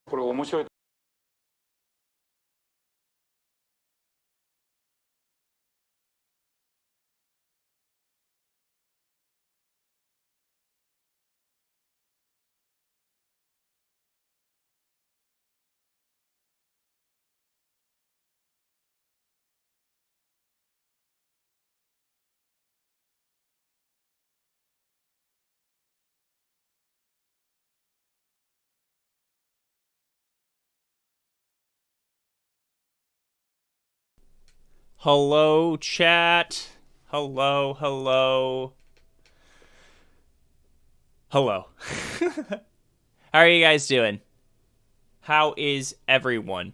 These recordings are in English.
これ面白い。Hello, chat. Hello, hello. Hello. How are you guys doing? How is everyone?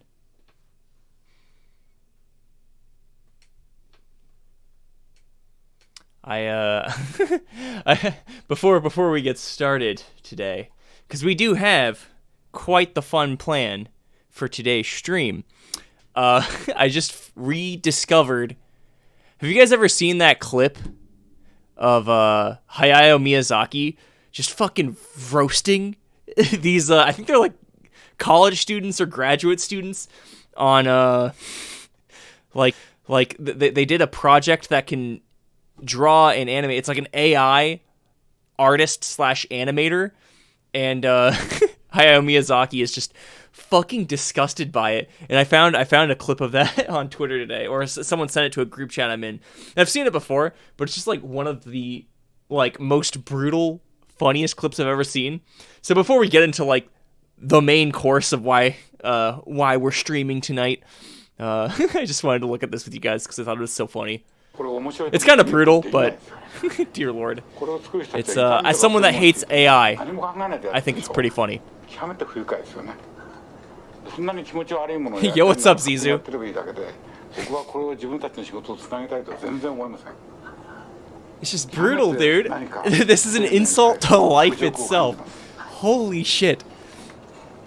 Before we get started today, because we do have quite the fun plan for today's stream. I just rediscovered. Have you guys ever seen that clip of Hayao Miyazaki just fucking roasting these? I think they're like college students or graduate students on they did a project that can draw and animate. It's like an AI artist slash animator, and Hayao Miyazaki is just fucking disgusted by it. And I found a clip of that on Twitter today, or someone sent it to a group chat I'm in. And I've seen it before, but it's just like one of the like most brutal, funniest clips I've ever seen. So before we get into like the main course of why we're streaming tonight, I just wanted to look at this with you guys because I thought it was so funny. It's kind of brutal, but dear lord, it's as someone that hates AI, I think it's pretty funny. Yo, what's up, Zizu? It's just brutal, dude. This is an insult to life itself. Holy shit.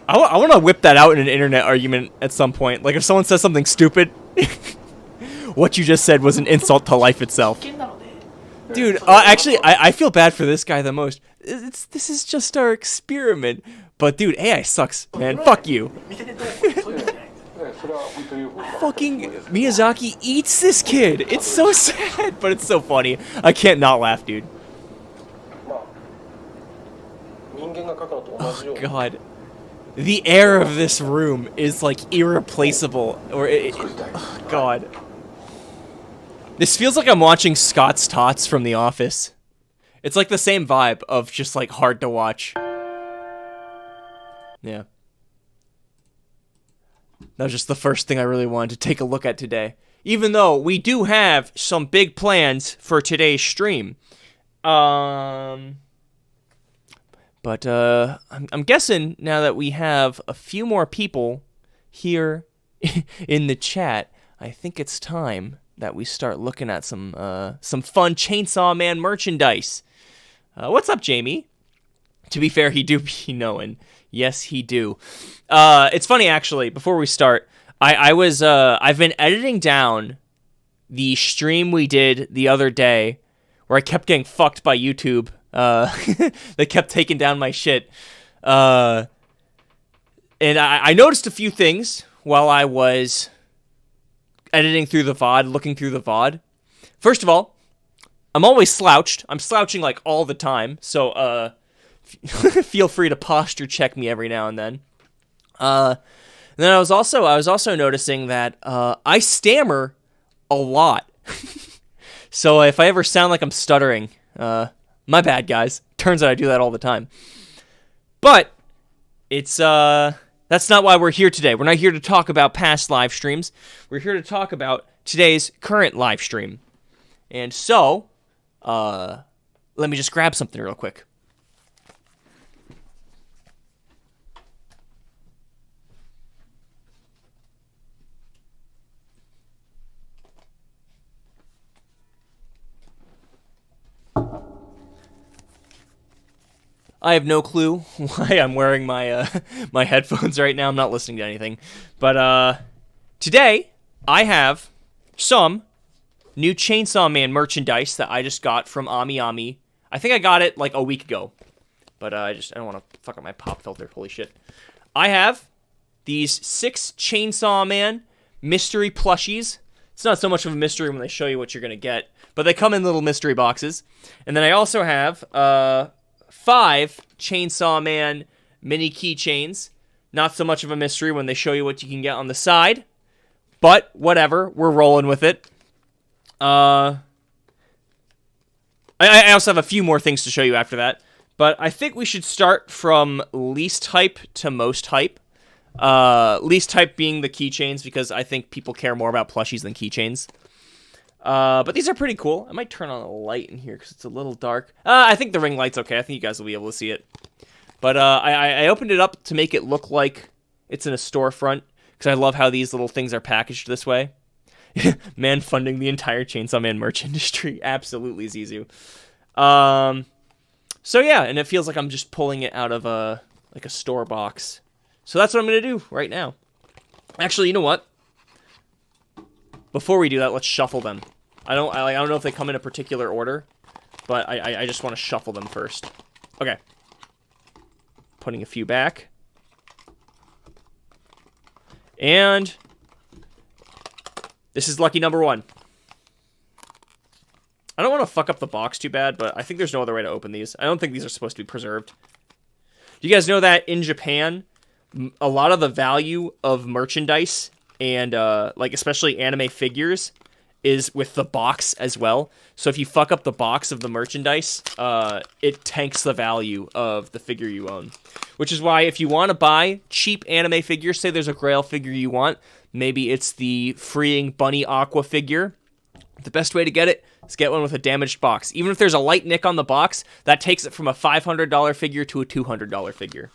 I want to whip that out in an internet argument at some point. Like, if someone says something stupid, what you just said was an insult to life itself. Dude, actually, I feel bad for this guy the most. This is just our experiment. But, dude, AI sucks, man. Fuck you. Fucking Miyazaki eats this kid. It's so sad, but it's so funny. I can't not laugh, dude. Oh, God. The air of this room is, like, irreplaceable. Or, oh, God. This feels like I'm watching Scott's Tots from The Office. It's like the same vibe of just, like, hard to watch. Yeah. That was just the first thing I really wanted to take a look at today. Even though we do have some big plans for today's stream. But I'm guessing now that we have a few more people here in the chat, I think it's time that we start looking at some fun Chainsaw Man merchandise. What's up, Jamie? To be fair, he do be knowing. Yes, he do. It's funny, actually, before we start, I've been editing down the stream we did the other day where I kept getting fucked by YouTube. They kept taking down my shit. And I noticed a few things while I was editing through the VOD, looking through the VOD. First of all, I'm always slouched. I'm slouching like all the time. So, feel free to posture check me every now and then. And then I was also noticing that I stammer a lot. So if I ever sound like I'm stuttering, my bad, guys. Turns out I do that all the time. But it's that's not why we're here today. We're not here to talk about past live streams. We're here to talk about today's current live stream. And so, let me just grab something real quick. I have no clue why I'm wearing my my headphones right now. I'm not listening to anything. But today, I have some new Chainsaw Man merchandise that I just got from Ami Ami. I think I got it like a week ago. But I don't want to fuck up my pop filter. Holy shit. I have these 6 Chainsaw Man mystery plushies. It's not so much of a mystery when they show you what you're going to get, but they come in little mystery boxes. And then I also have 5 Chainsaw Man mini keychains. Not so much of a mystery when they show you what you can get on the side, but whatever, we're rolling with it. I also have a few more things to show you after that, but I think we should start from least hype to most hype. Least hype being the keychains, because I think people care more about plushies than keychains. But these are pretty cool. I might turn on a light in here because it's a little dark. I think the ring light's okay. I think you guys will be able to see it. But I opened it up to make it look like it's in a storefront, because I love how these little things are packaged this way. Man funding the entire Chainsaw Man merch industry. Absolutely, Zizu. So yeah, and it feels like I'm just pulling it out of a store box. So that's what I'm going to do right now. Actually, you know what? Before we do that, let's shuffle them. I don't know if they come in a particular order, but I just want to shuffle them first. Okay. Putting a few back. And this is lucky number 1. I don't want to fuck up the box too bad, but I think there's no other way to open these. I don't think these are supposed to be preserved. Do you guys know that in Japan, a lot of the value of merchandise and like especially anime figures is with the box as well. So if you fuck up the box of the merchandise, it tanks the value of the figure you own. Which is why if you want to buy cheap anime figures, say there's a Grail figure you want, maybe it's the Freeing Bunny Aqua figure, the best way to get it is get one with a damaged box. Even if there's a light nick on the box, that takes it from a $500 figure to a $200 figure.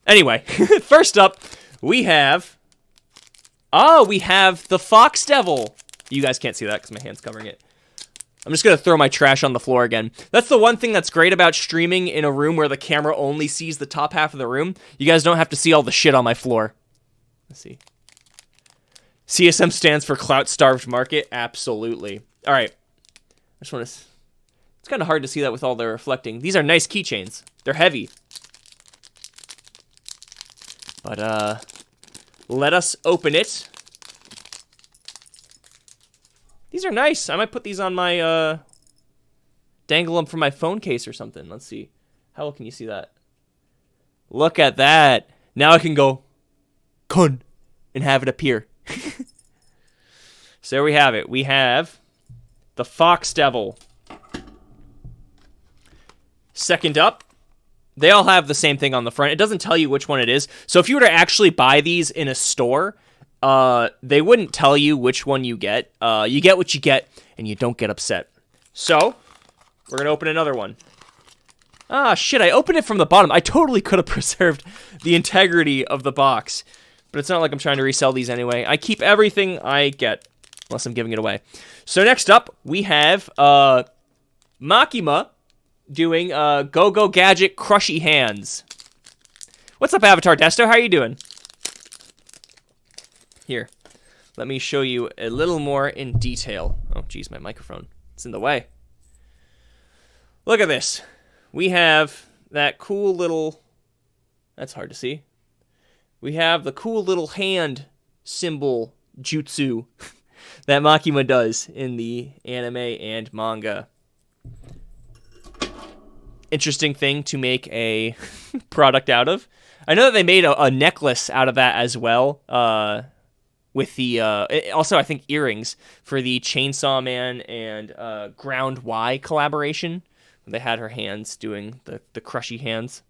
Anyway, first up, we have the Fox Devil. You guys can't see that because my hand's covering it. I'm just going to throw my trash on the floor again. That's the one thing that's great about streaming in a room where the camera only sees the top half of the room. You guys don't have to see all the shit on my floor. Let's see. CSM stands for Clout Starved Market. Absolutely. All right. I just want to... It's kind of hard to see that with all the reflecting. These are nice keychains. They're heavy. But, let us open it. These are nice. I might put these on my, dangle them from my phone case or something. Let's see. How well can you see that? Look at that. Now I can go, kun, and have it appear. So there we have it. We have the Fox Devil. Second up, they all have the same thing on the front. It doesn't tell you which one it is. So if you were to actually buy these in a store, they wouldn't tell you which one you get. You get what you get, and you don't get upset. So, we're going to open another one. Ah, shit, I opened it from the bottom. I totally could have preserved the integrity of the box. But it's not like I'm trying to resell these anyway. I keep everything I get, unless I'm giving it away. So next up, we have Makima doing Go-Go Gadget Crushy Hands. What's up, Avatar Desto? How are you doing? Here, let me show you a little more in detail. Oh, geez, my microphone. It's in the way. Look at this. We have that cool little... That's hard to see. We have the cool little hand symbol jutsu that Makima does in the anime and manga. Interesting thing to make a product out of. I know that they made a necklace out of that as well. With the, also I think earrings for the Chainsaw Man and Ground Y collaboration. They had her hands doing the crushy hands.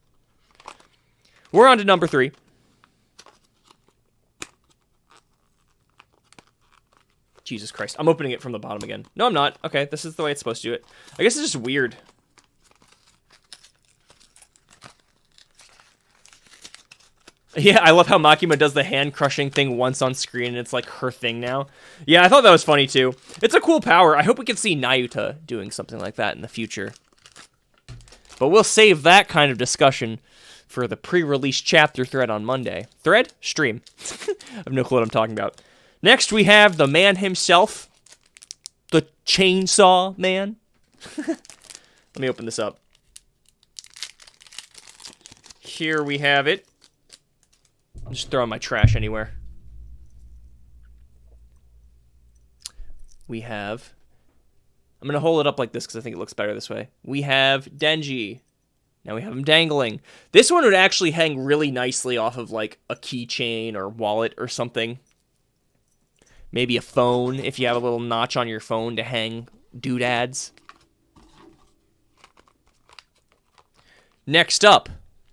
We're on to number 3. Jesus Christ. I'm opening it from the bottom again. No, I'm not. Okay, this is the way it's supposed to do it. I guess it's just weird. Yeah, I love how Makima does the hand-crushing thing once on screen, and it's like her thing now. Yeah, I thought that was funny, too. It's a cool power. I hope we can see Nayuta doing something like that in the future. But we'll save that kind of discussion for the pre-release chapter thread on Monday. Thread? Stream. I have no clue what I'm talking about. Next, we have the man himself, the Chainsaw Man. Let me open this up. Here we have it. I'm just throwing my trash anywhere. We have... I'm going to hold it up like this because I think it looks better this way. We have Denji. Now we have him dangling. This one would actually hang really nicely off of like a keychain or wallet or something. Maybe a phone if you have a little notch on your phone to hang doodads. Next up,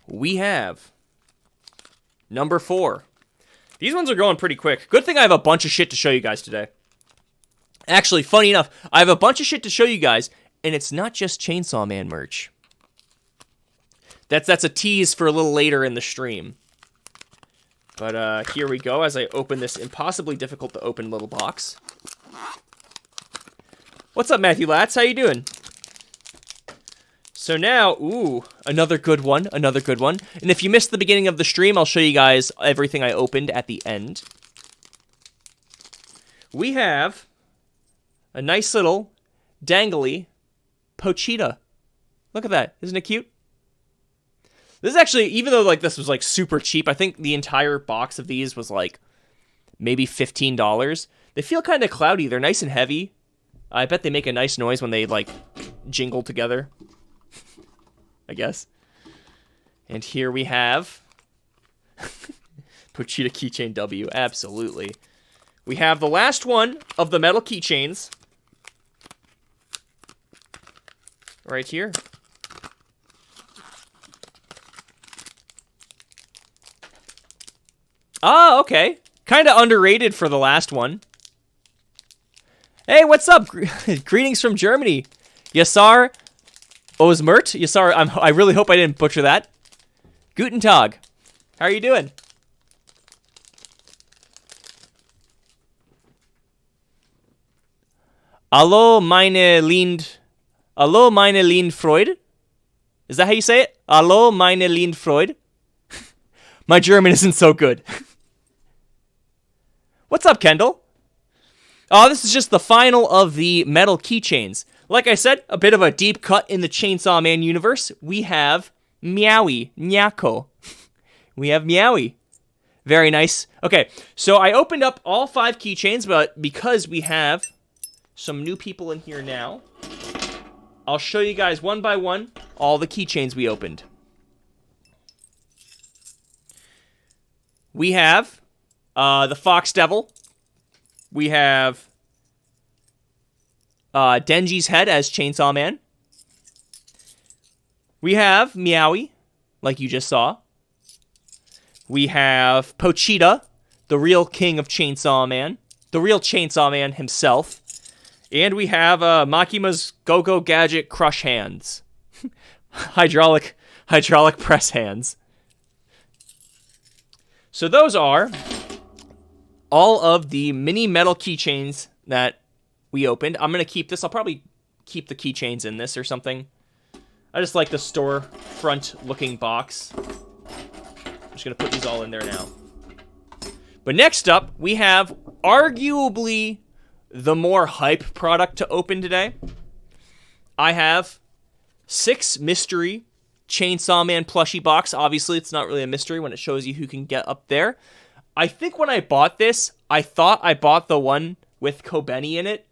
we have number 4. These ones are going pretty quick. Good thing I have a bunch of shit to show you guys today. Actually, funny enough, I have a bunch of shit to show you guys, and it's not just Chainsaw Man merch. That's a tease for a little later in the stream. But here we go as I open this impossibly difficult to open little box. What's up, Matthew Latz? How you doing? So now, ooh, another good one, another good one. And if you missed the beginning of the stream, I'll show you guys everything I opened at the end. We have a nice little dangly Pochita. Look at that. Isn't it cute? This is actually, even though like this was like super cheap, I think the entire box of these was like maybe $15. They feel kind of cloudy. They're nice and heavy. I bet they make a nice noise when they like jingle together. I guess. And here we have Pochita Keychain W. Absolutely. We have the last one of the metal keychains. Right here. Ah, okay. Kind of underrated for the last one. Hey, what's up? Greetings from Germany. Yassar Osmert. Yassar, I really hope I didn't butcher that. Guten Tag. How are you doing? Hallo, meine Lind Freud. Is that how you say it? Hallo, meine Lind Freud. My German isn't so good. What's up, Kendall? Oh, this is just the final of the metal keychains. Like I said, a bit of a deep cut in the Chainsaw Man universe. We have Meowie, Nyako. We have Meowie. Very nice. Okay, so I opened up all 5 keychains, but because we have some new people in here now, I'll show you guys one by one all the keychains we opened. We have the Fox Devil. We have Denji's head as Chainsaw Man. We have Meowie, like you just saw. We have Pochita, the real king of Chainsaw Man. The real Chainsaw Man himself. And we have Makima's Go-Go Gadget Crush Hands. hydraulic press hands. So those are all of the mini metal keychains that we opened. I'm going to keep this. I'll probably keep the keychains in this or something. I just like the storefront looking box. I'm just going to put these all in there now. But next up, we have arguably the more hype product to open today. I have 6 mystery Chainsaw Man plushie box. Obviously, it's not really a mystery when it shows you who can get up there. I think when I bought this, I thought I bought the one with Kobeni in it,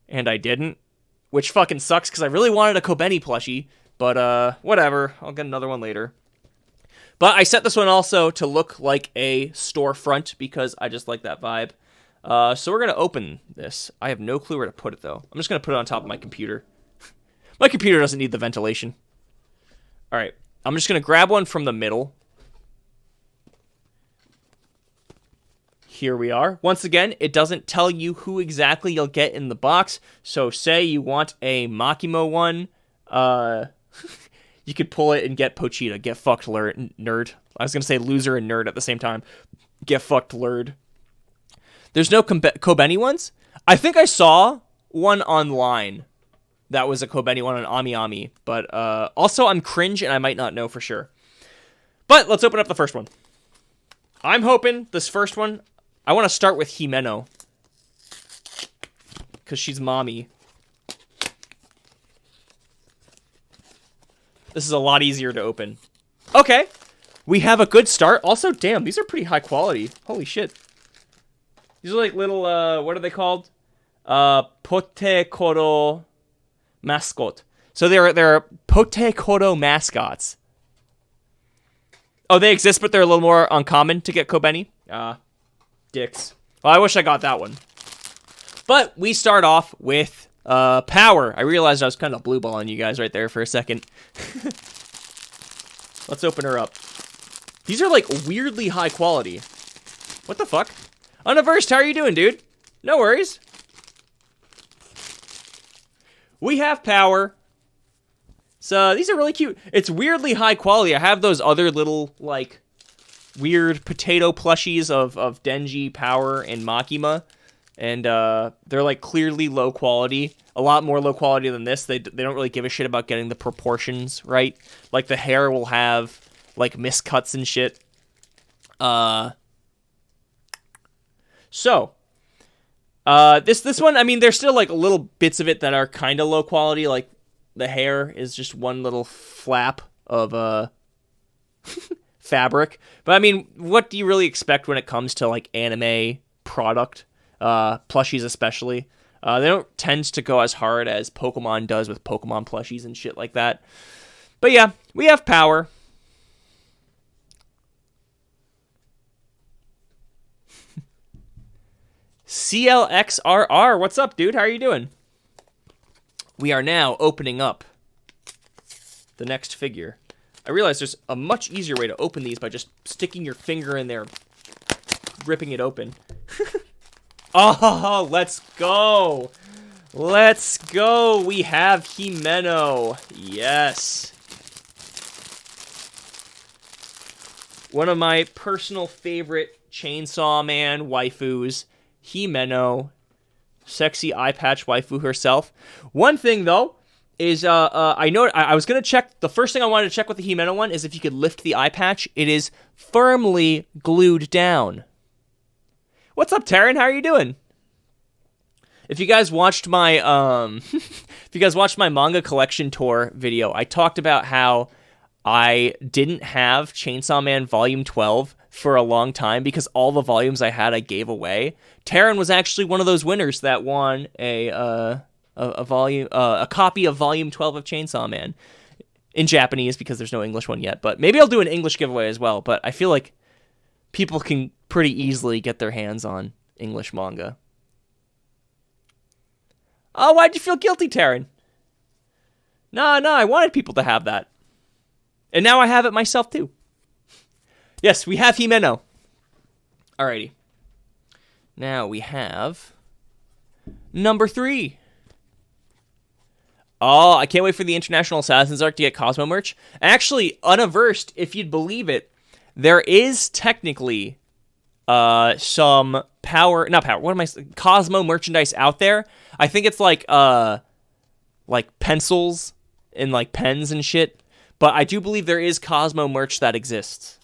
and I didn't, which fucking sucks because I really wanted a Kobeni plushie, but whatever. I'll get another one later. But I set this one also to look like a storefront because I just like that vibe. So we're going to open this. I have no clue where to put it, though. I'm just going to put it on top of my computer. My computer doesn't need the ventilation. All right. I'm just going to grab one from the middle. Here we are. Once again, it doesn't tell you who exactly you'll get in the box. So say you want a Makima one. You could pull it and get Pochita. Get fucked, nerd. I was going to say loser and nerd at the same time. Get fucked, lurd. There's no Kobeni ones. I think I saw one online that was a Kobeni one on Ami Ami. But also, I'm cringe and I might not know for sure. But let's open up the first one. I'm hoping this first one, I want to start with Himeno. Because she's mommy. This is a lot easier to open. Okay. we have a good start. Also, damn, these are pretty high quality. Holy shit. These are like little, what are they called? Pote Koro mascot. So they're Pote Koro mascots. Oh, they exist, but they're a little more uncommon to get Kobeni. Dicks. Well, I wish I got that one. But we start off with Power. I realized I was kind of blue balling you guys right there for a second. Let's open her up. These are like weirdly high quality. What the fuck? Universed, how are you doing, dude? No worries. We have Power. So these are really cute. It's weirdly high quality. I have those other little, like, weird potato plushies of Denji, Power, and Makima. And they're, like, clearly low quality. A lot more low quality than this. They don't really give a shit about getting the proportions right. Like, the hair will have, like, miscuts and shit. This one, I mean, there's still, like, little bits of it that are kind of low quality, like, the hair is just one little flap of fabric. But I mean, what do you really expect when it comes to like anime product? Plushies especially. They don't tend to go as hard as Pokemon does with Pokemon plushies and shit like that. But yeah, we have Power. CLXRR, what's up, dude? How are you doing? We are now opening up the next figure. I realize there's a much easier way to open these by just sticking your finger in there, ripping it open. Oh, let's go. Let's go. We have Himeno. Yes. One of my personal favorite Chainsaw Man waifus, Himeno. Sexy eye patch waifu herself. One thing though is I know I was gonna check. The first thing I wanted to check with the Himeno one is if you could lift the eye patch. It is firmly glued down. What's up, Taryn? How are you doing? If you guys watched my manga collection tour video, I talked about how I didn't have Chainsaw Man Volume 12 for a long time because all the volumes I had I gave away. Taryn was actually one of those winners that won a copy of Volume 12 of Chainsaw Man in Japanese because there's no English one yet. But maybe I'll do an English giveaway as well. But I feel like people can pretty easily get their hands on English manga. Oh, why'd you feel guilty, Taryn? No, I wanted people to have that. And now I have it myself too. Yes, we have Himeno. Alrighty. Now we have number 3. Oh, I can't wait for the International Assassins arc to get Cosmo merch. Actually, Universed, if you'd believe it, there is technically some Cosmo merchandise out there. I think it's like pencils and like pens and shit. But I do believe there is Cosmo merch that exists.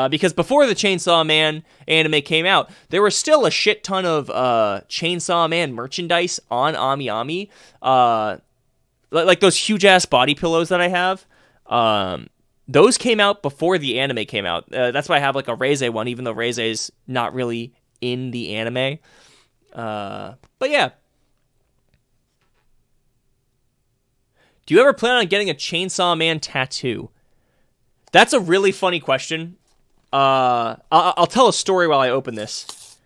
Because before the Chainsaw Man anime came out, there was still a shit ton of Chainsaw Man merchandise on AmiAmi. Like those huge-ass body pillows that I have. Those came out before the anime came out. That's why I have like a Reize one, even though Reize is not really in the anime. But yeah. Do you ever plan on getting a Chainsaw Man tattoo? That's a really funny question. I'll tell a story while I open this.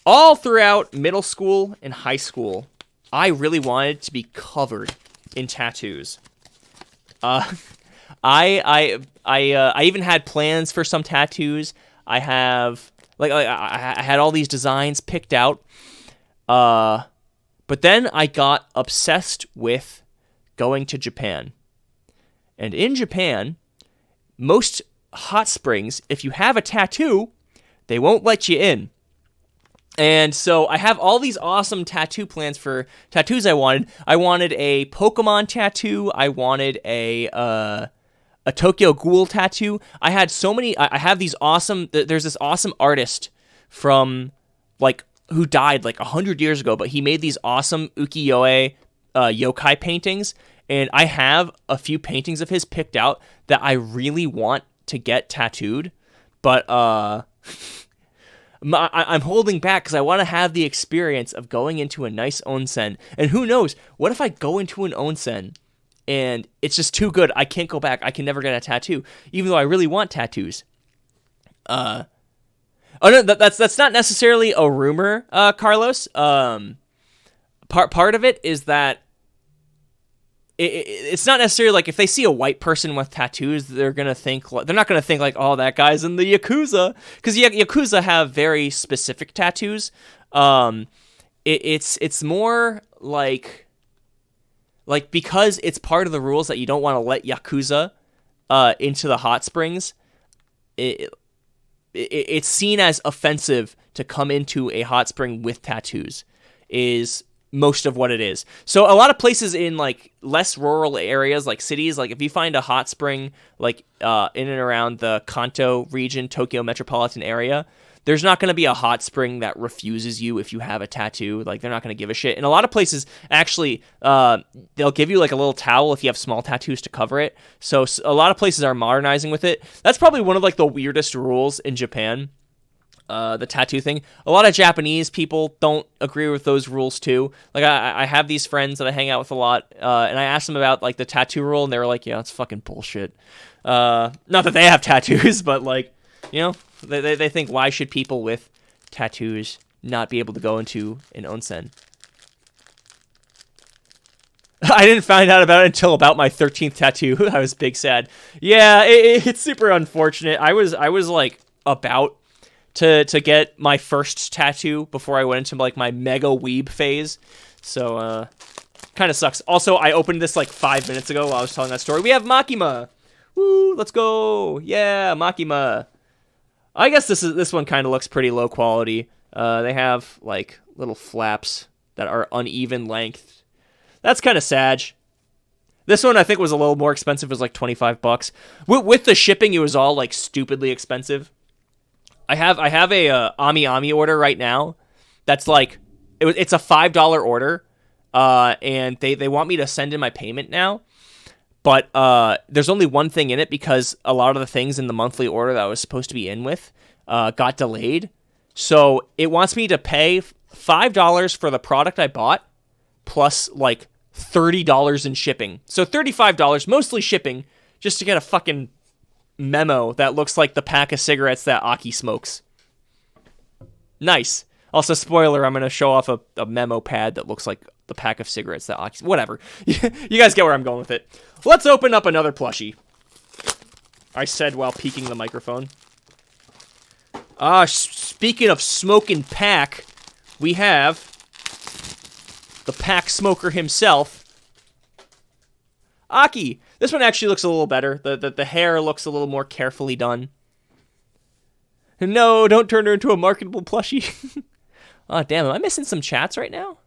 All throughout middle school and high school, I really wanted to be covered in tattoos. I even had plans for some tattoos. I had all these designs picked out. But then I got obsessed with going to Japan. And in Japan, most hot springs, if you have a tattoo, they won't let you in. And so I have all these awesome tattoo plans for tattoos I wanted. I wanted a Pokemon tattoo. I wanted a Tokyo Ghoul tattoo. I had so many. I have these awesome. There's this awesome artist from like who died like 100 years ago, but he made these awesome ukiyo-e yokai paintings, and I have a few paintings of his picked out that I really want to get tattooed, but I'm holding back because I want to have the experience of going into a nice onsen. And who knows, what if I go into an onsen and it's just too good, I can't go back, I can never get a tattoo, even though I really want tattoos. Oh no, that's not necessarily a rumor, Carlos. Part of it is that it's not necessarily like if they see a white person with tattoos, they're not gonna think like, oh, that guy's in the Yakuza, because Yakuza have very specific tattoos. It's more like because it's part of the rules that you don't want to let Yakuza into the hot springs. It's seen as offensive to come into a hot spring with tattoos, is most of what it is. So a lot of places in like less rural areas, like cities, like if you find a hot spring like in and around the Kanto region, Tokyo metropolitan area, there's not going to be a hot spring that refuses you if you have a tattoo. Like, they're not going to give a shit. And a lot of places, actually, they'll give you like a little towel if you have small tattoos to cover it. So a lot of places are modernizing with it. That's probably one of like the weirdest rules in Japan, the tattoo thing. A lot of Japanese people don't agree with those rules too. Like, I have these friends that I hang out with a lot, and I asked them about like the tattoo rule, and they were like, yeah, it's fucking bullshit. Not that they have tattoos, but like, you know, they think, why should people with tattoos not be able to go into an onsen? I didn't find out about it until about my 13th tattoo. I was big sad. Yeah, it's super unfortunate. I was like about to get my first tattoo before I went into like my mega weeb phase. So kind of sucks. Also, I opened this like 5 minutes ago while I was telling that story. We have Makima. Woo, let's go. Yeah, Makima. I guess this one kind of looks pretty low quality. They have like little flaps that are uneven length. That's kind of sad. This one I think was a little more expensive. It was like $25. With the shipping, it was all like stupidly expensive. I have a Ami order right now. That's like it's a $5 order, and they want me to send in my payment now. But there's only one thing in it because a lot of the things in the monthly order that I was supposed to be in with got delayed. So it wants me to pay $5 for the product I bought plus like $30 in shipping. So $35, mostly shipping, just to get a fucking memo that looks like the pack of cigarettes that Aki smokes. Nice. Also, spoiler, I'm going to show off a memo pad that looks like the pack of cigarettes that Aki... Whatever. You guys get where I'm going with it. Let's open up another plushie. I said while peeking the microphone. Speaking of smoking pack, we have the pack smoker himself, Aki. This one actually looks a little better. The hair looks a little more carefully done. No, don't turn her into a marketable plushie. Oh, damn, am I missing some chats right now?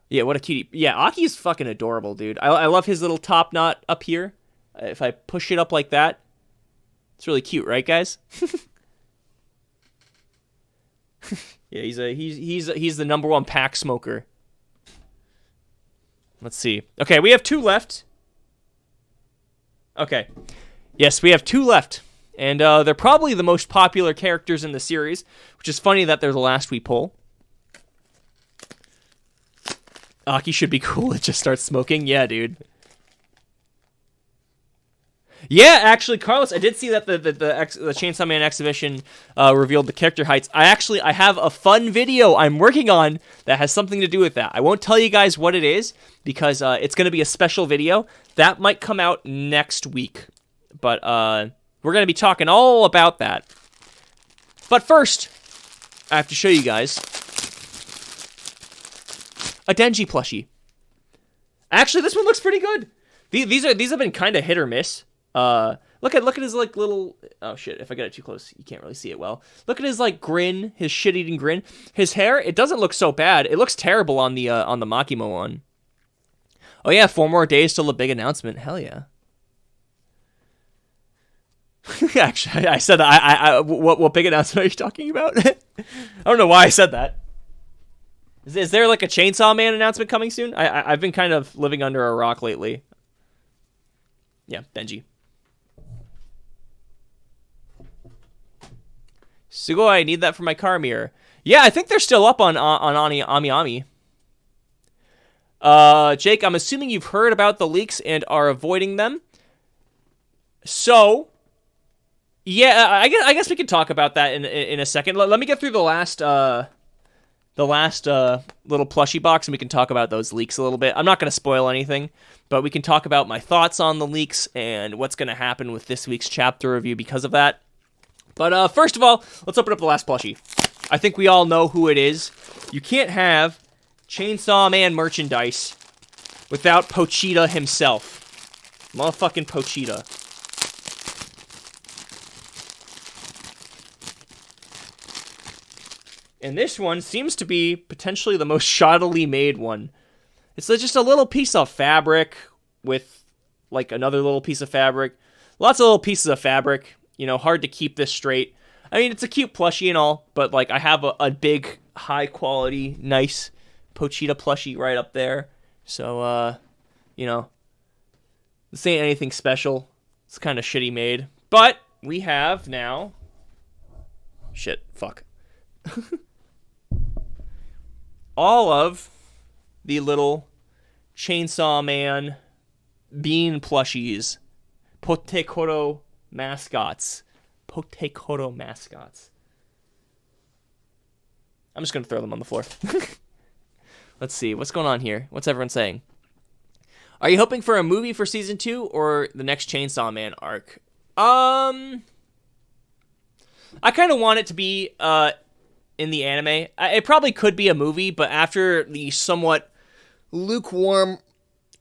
Yeah, what a cutie. Yeah, Aki's fucking adorable, dude. I love his little top knot up here. If I push it up like that, it's really cute, right, guys? Yeah, he's the number one pack smoker. Let's see. Okay, we have 2 left. Okay. Yes, we have 2 left. And they're probably the most popular characters in the series, which is funny that they're the last we pull. Aki should be cool. It just starts smoking. Yeah, dude. Yeah, actually, Carlos, I did see that the Chainsaw Man exhibition revealed the character heights. I have a fun video I'm working on that has something to do with that. I won't tell you guys what it is because it's going to be a special video. That might come out next week. But we're going to be talking all about that. But first, I have to show you guys a Denji plushie. Actually, this one looks pretty good. These have been kind of hit or miss. Look at his like little, oh shit, if I get it too close, you can't really see it well. Look at his like grin, his shit-eating grin. His hair, it doesn't look so bad. It looks terrible on the Makima one. Oh yeah, 4 more days till the big announcement. Hell yeah. Actually, I said that. What big announcement are you talking about? I don't know why I said that. Is there like a Chainsaw Man announcement coming soon? I've been kind of living under a rock lately. Yeah, Benji. Sugoi, I need that for my car mirror. Yeah, I think they're still up on Ami. Jake, I'm assuming you've heard about the leaks and are avoiding them. So, yeah, I guess we can talk about that in a second. Let me get through the last little plushie box, and we can talk about those leaks a little bit. I'm not going to spoil anything, but we can talk about my thoughts on the leaks and what's going to happen with this week's chapter review because of that. But first of all, let's open up the last plushie. I think we all know who it is. You can't have Chainsaw Man merchandise without Pochita himself. Motherfucking Pochita. And this one seems to be potentially the most shoddily made one. It's just a little piece of fabric with, like, another little piece of fabric. Lots of little pieces of fabric. You know, hard to keep this straight. I mean, it's a cute plushie and all, but, like, I have a big, high-quality, nice Pochita plushie right up there. So, you know, this ain't anything special. It's kind of shitty made. But we have now... Shit, fuck. All of the little Chainsaw Man bean plushies. Potekoro mascots. Potekoro mascots. I'm just going to throw them on the floor. Let's see. What's going on here? What's everyone saying? Are you hoping for a movie for season 2 or the next Chainsaw Man arc? I kind of want it to be in the anime. It probably could be a movie, but after the somewhat lukewarm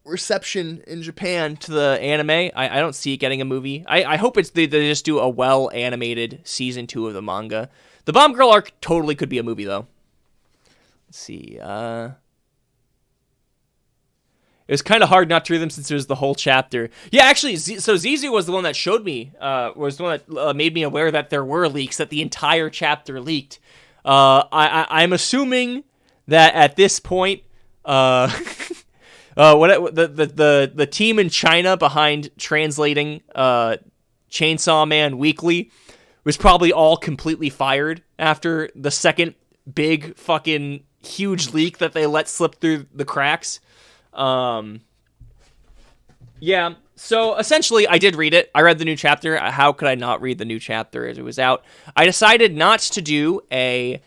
reception in Japan to the anime, I don't see it getting a movie. I hope they just do a well-animated season 2 of the manga. The Bomb Girl arc totally could be a movie, though. Let's see. It was kind of hard not to read them since it was the whole chapter. Yeah, actually, so Zizu was the one that showed me, was the one that made me aware that there were leaks, that the entire chapter leaked. I'm assuming that at this point, the team in China behind translating Chainsaw Man Weekly was probably all completely fired after the second big fucking huge leak that they let slip through the cracks. Yeah, so essentially I did read it. I read the new chapter. How could I not read the new chapter as it was out? I decided not to do a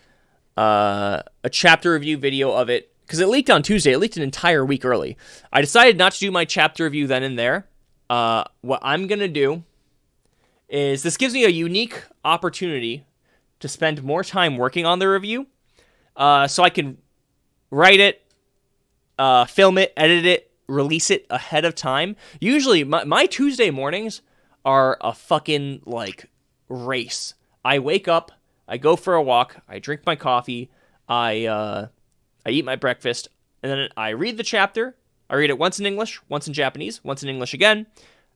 chapter review video of it because it leaked on Tuesday. It leaked an entire week early. I decided not to do my chapter review then and there. What I'm going to do is this gives me a unique opportunity to spend more time working on the review. So I can write it, film it, edit it, release it ahead of time. Usually, my Tuesday mornings are a fucking, like, race. I wake up, I go for a walk, I drink my coffee, I eat my breakfast, and then I read the chapter. I read it once in English, once in Japanese, once in English again.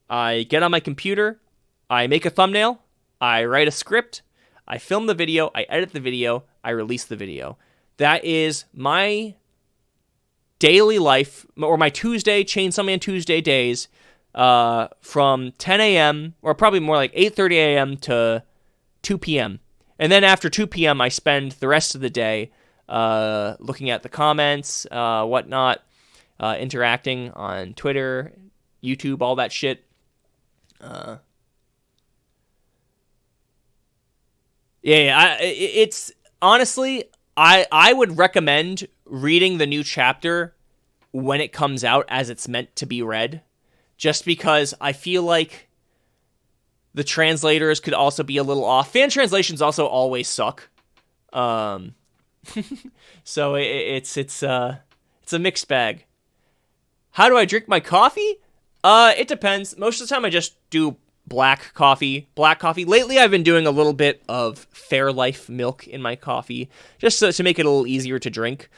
I get on my computer, I make a thumbnail, I write a script, I film the video, I edit the video, I release the video. That is my daily life, or my Tuesday, Chainsaw Man Tuesday days, from 10 a.m., or probably more like 8:30 a.m. to 2 p.m. And then after 2 p.m., I spend the rest of the day looking at the comments, whatnot, interacting on Twitter, YouTube, all that shit. It's honestly, I would recommend reading the new chapter when it comes out as it's meant to be read, just because I feel like the translators could also be a little off. Fan translations also always suck. So it's a mixed bag. How do I drink my coffee? It depends. Most of the time I just do black coffee. Lately I've been doing a little bit of Fairlife milk in my coffee, just to make it a little easier to drink.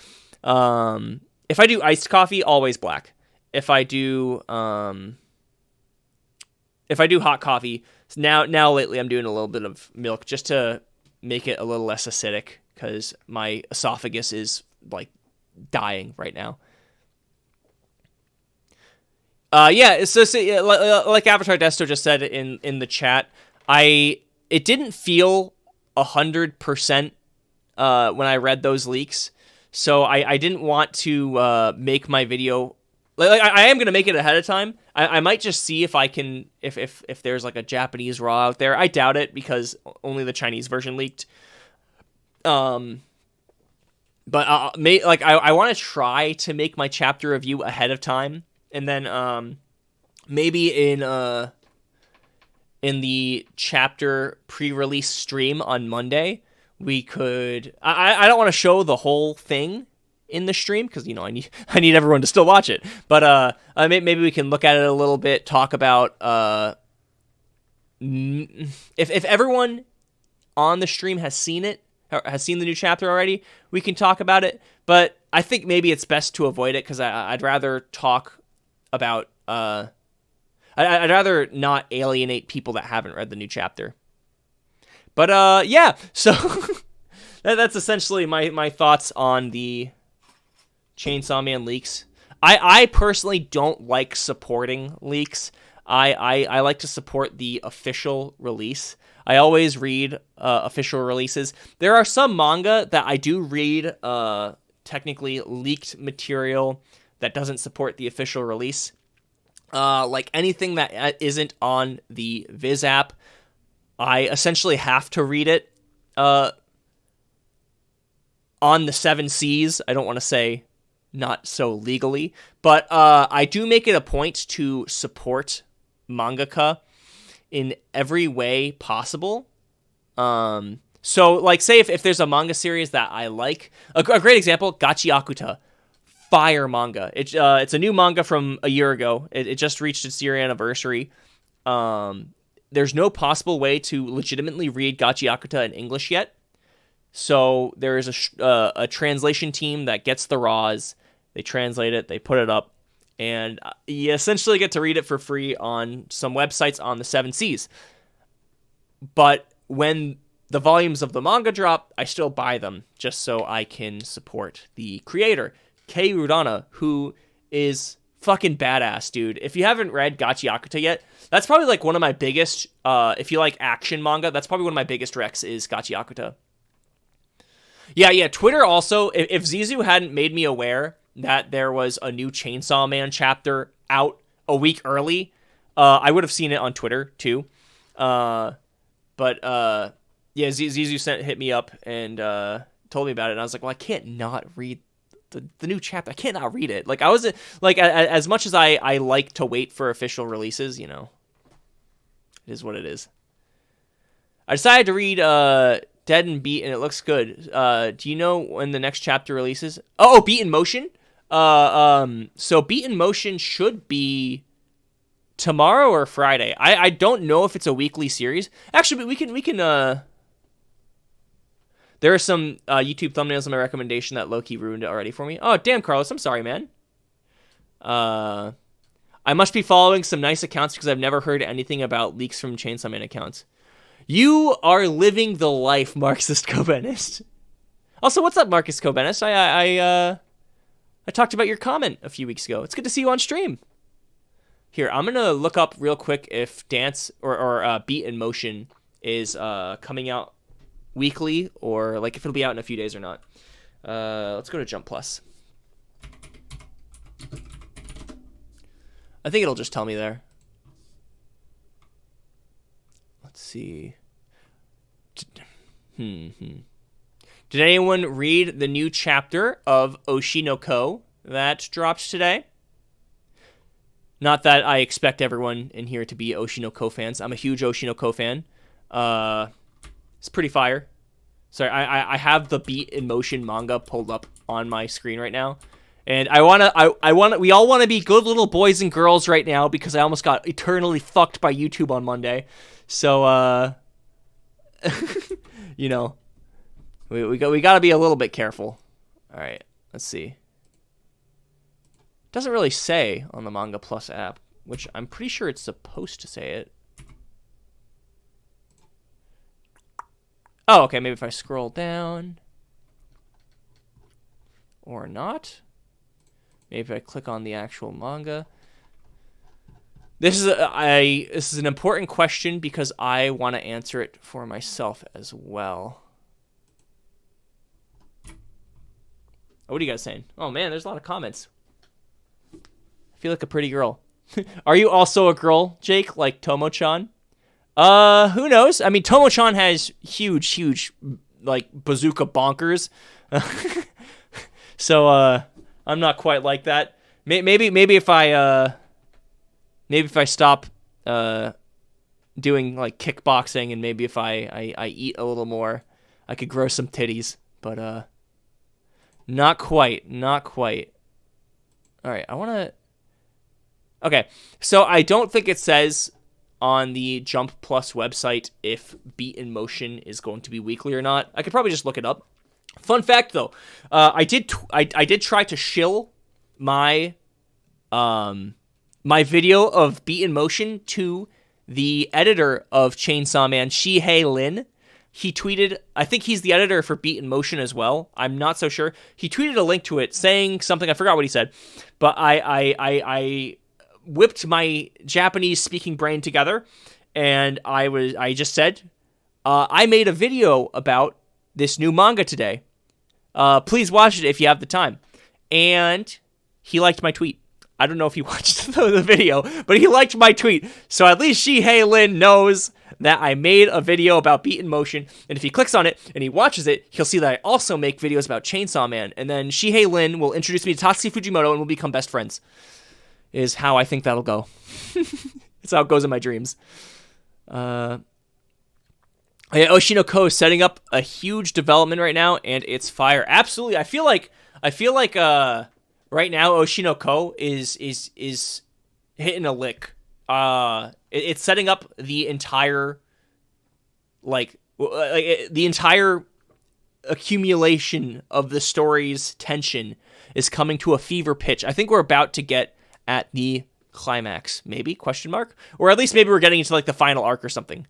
If I do iced coffee, always black. If I do hot coffee, now lately I'm doing a little bit of milk just to make it a little less acidic, because my esophagus is like dying right now. Like Avatar Desto just said in the chat, it didn't feel 100% when I read those leaks. So I didn't want to make my video. Like I am gonna make it ahead of time. I might just see if I can if there's like a Japanese raw out there. I doubt it because only the Chinese version leaked. But I want to try to make my chapter review ahead of time, and then maybe in the chapter pre-release stream on Monday, we could. I don't want to show the whole thing in the stream because I need everyone to still watch it. But maybe we can look at it a little bit, talk about if everyone on the stream has seen it, has seen the new chapter already, we can talk about it. But I think maybe it's best to avoid it because I'd rather talk about I'd rather not alienate people that haven't read the new chapter. But yeah, so that's essentially my thoughts on the Chainsaw Man leaks. I personally don't like supporting leaks. I like to support the official release. I always read official releases. There are some manga that I do read technically leaked material that doesn't support the official release. Like anything that isn't on the Viz app, I essentially have to read it on the 7 Cs. I don't want to say not so legally, but I do make it a point to support mangaka in every way possible. So like say if there's a manga series that I like, a great example, Gachi Akuta, fire manga. It's a new manga from a year ago. It just reached its year anniversary. There's no possible way to legitimately read Gachi Akuta in English yet. So there is a translation team that gets the raws. They translate it, they put it up, and you essentially get to read it for free on some websites on the 7 Cs. But when the volumes of the manga drop, I still buy them just so I can support the creator, Kei Rudana, who is fucking badass, dude. If you haven't read Gachi Akuta yet, that's probably like one of my biggest, if you like action manga, that's probably one of my biggest recs is Gachi Akuta. Yeah, Twitter also, if Zizu hadn't made me aware that there was a new Chainsaw Man chapter out a week early, I would have seen it on Twitter too. But yeah, Zizu hit me up and told me about it, and I was like, well, I can't not read the new chapter. I can't not read it. Like I was like, as much as I like to wait for official releases, it is what it is. I decided to read Dead and Beat, and it looks good. Do you know when the next chapter releases? Oh, Beat in Motion. So Beat in Motion should be tomorrow or Friday. I don't know if it's a weekly series. Actually, we can. There are some YouTube thumbnails in my recommendation that Loki ruined it already for me. Oh, damn, Carlos, I'm sorry, man. I must be following some nice accounts because I've never heard anything about leaks from Chainsaw Man accounts. You are living the life, Marxist Cobenist. Also, what's up, Marcus Cobenist? I talked about your comment a few weeks ago. It's good to see you on stream. Here, I'm gonna look up real quick if Dance or Beat in Motion is coming out weekly or like if it'll be out in a few days or not. Let's go to Jump Plus. I think it'll just tell me there. Let's see. Did anyone read the new chapter of Oshinoko that dropped today? Not that I expect everyone in here to be Oshinoko fans. I'm a huge Oshinoko fan. It's pretty fire. Sorry, I have the Beat in Motion manga pulled up on my screen right now. And we all want to be good little boys and girls right now because I almost got eternally fucked by YouTube on Monday. So, we got to be a little bit careful. All right, let's see. Doesn't really say on the Manga Plus app, which I'm pretty sure it's supposed to say it. Oh, okay, maybe if I scroll down. Or not. Maybe if I click on the actual manga. This is an important question because I want to answer it for myself as well. What are you guys saying? Oh man, there's a lot of comments. I feel like a pretty girl. Are you also a girl, Jake, like Tomo-chan? Who knows? I mean, Tomo-chan has huge, like, bazooka bonkers. So, I'm not quite like that. Maybe if I stop, doing, like, kickboxing, and maybe if I eat a little more, I could grow some titties. But, not quite. Alright, Okay, so I don't think it says on the Jump Plus website if Beat in Motion is going to be weekly or not. I could probably just look it up. Fun fact, though, I did try to shill my my video of Beat in Motion to the editor of Chainsaw Man, Shihei Lin. He tweeted, I think he's the editor for Beat in Motion as well. I'm not so sure. He tweeted a link to it saying something. I forgot what he said, but I whipped my Japanese speaking brain together, and I just said, I made a video about this new manga today. Please watch it if you have the time. And he liked my tweet. I don't know if he watched the video, but he liked my tweet. So at least Shihei Lin knows that I made a video about Beat in Motion. And if he clicks on it and he watches it, he'll see that I also make videos about Chainsaw Man. And then Shihei Lin will introduce me to Tatsuki Fujimoto and we'll become best friends. Is how I think that'll go. It's how it goes in my dreams. Oshinoko is setting up a huge development right now, and it's fire. Absolutely, I feel like right now Oshinoko is hitting a lick. It's setting up the entire the entire accumulation of the story's tension is coming to a fever pitch. I think we're about to get at the climax, maybe, question mark? Or at least maybe we're getting into like the final arc or something.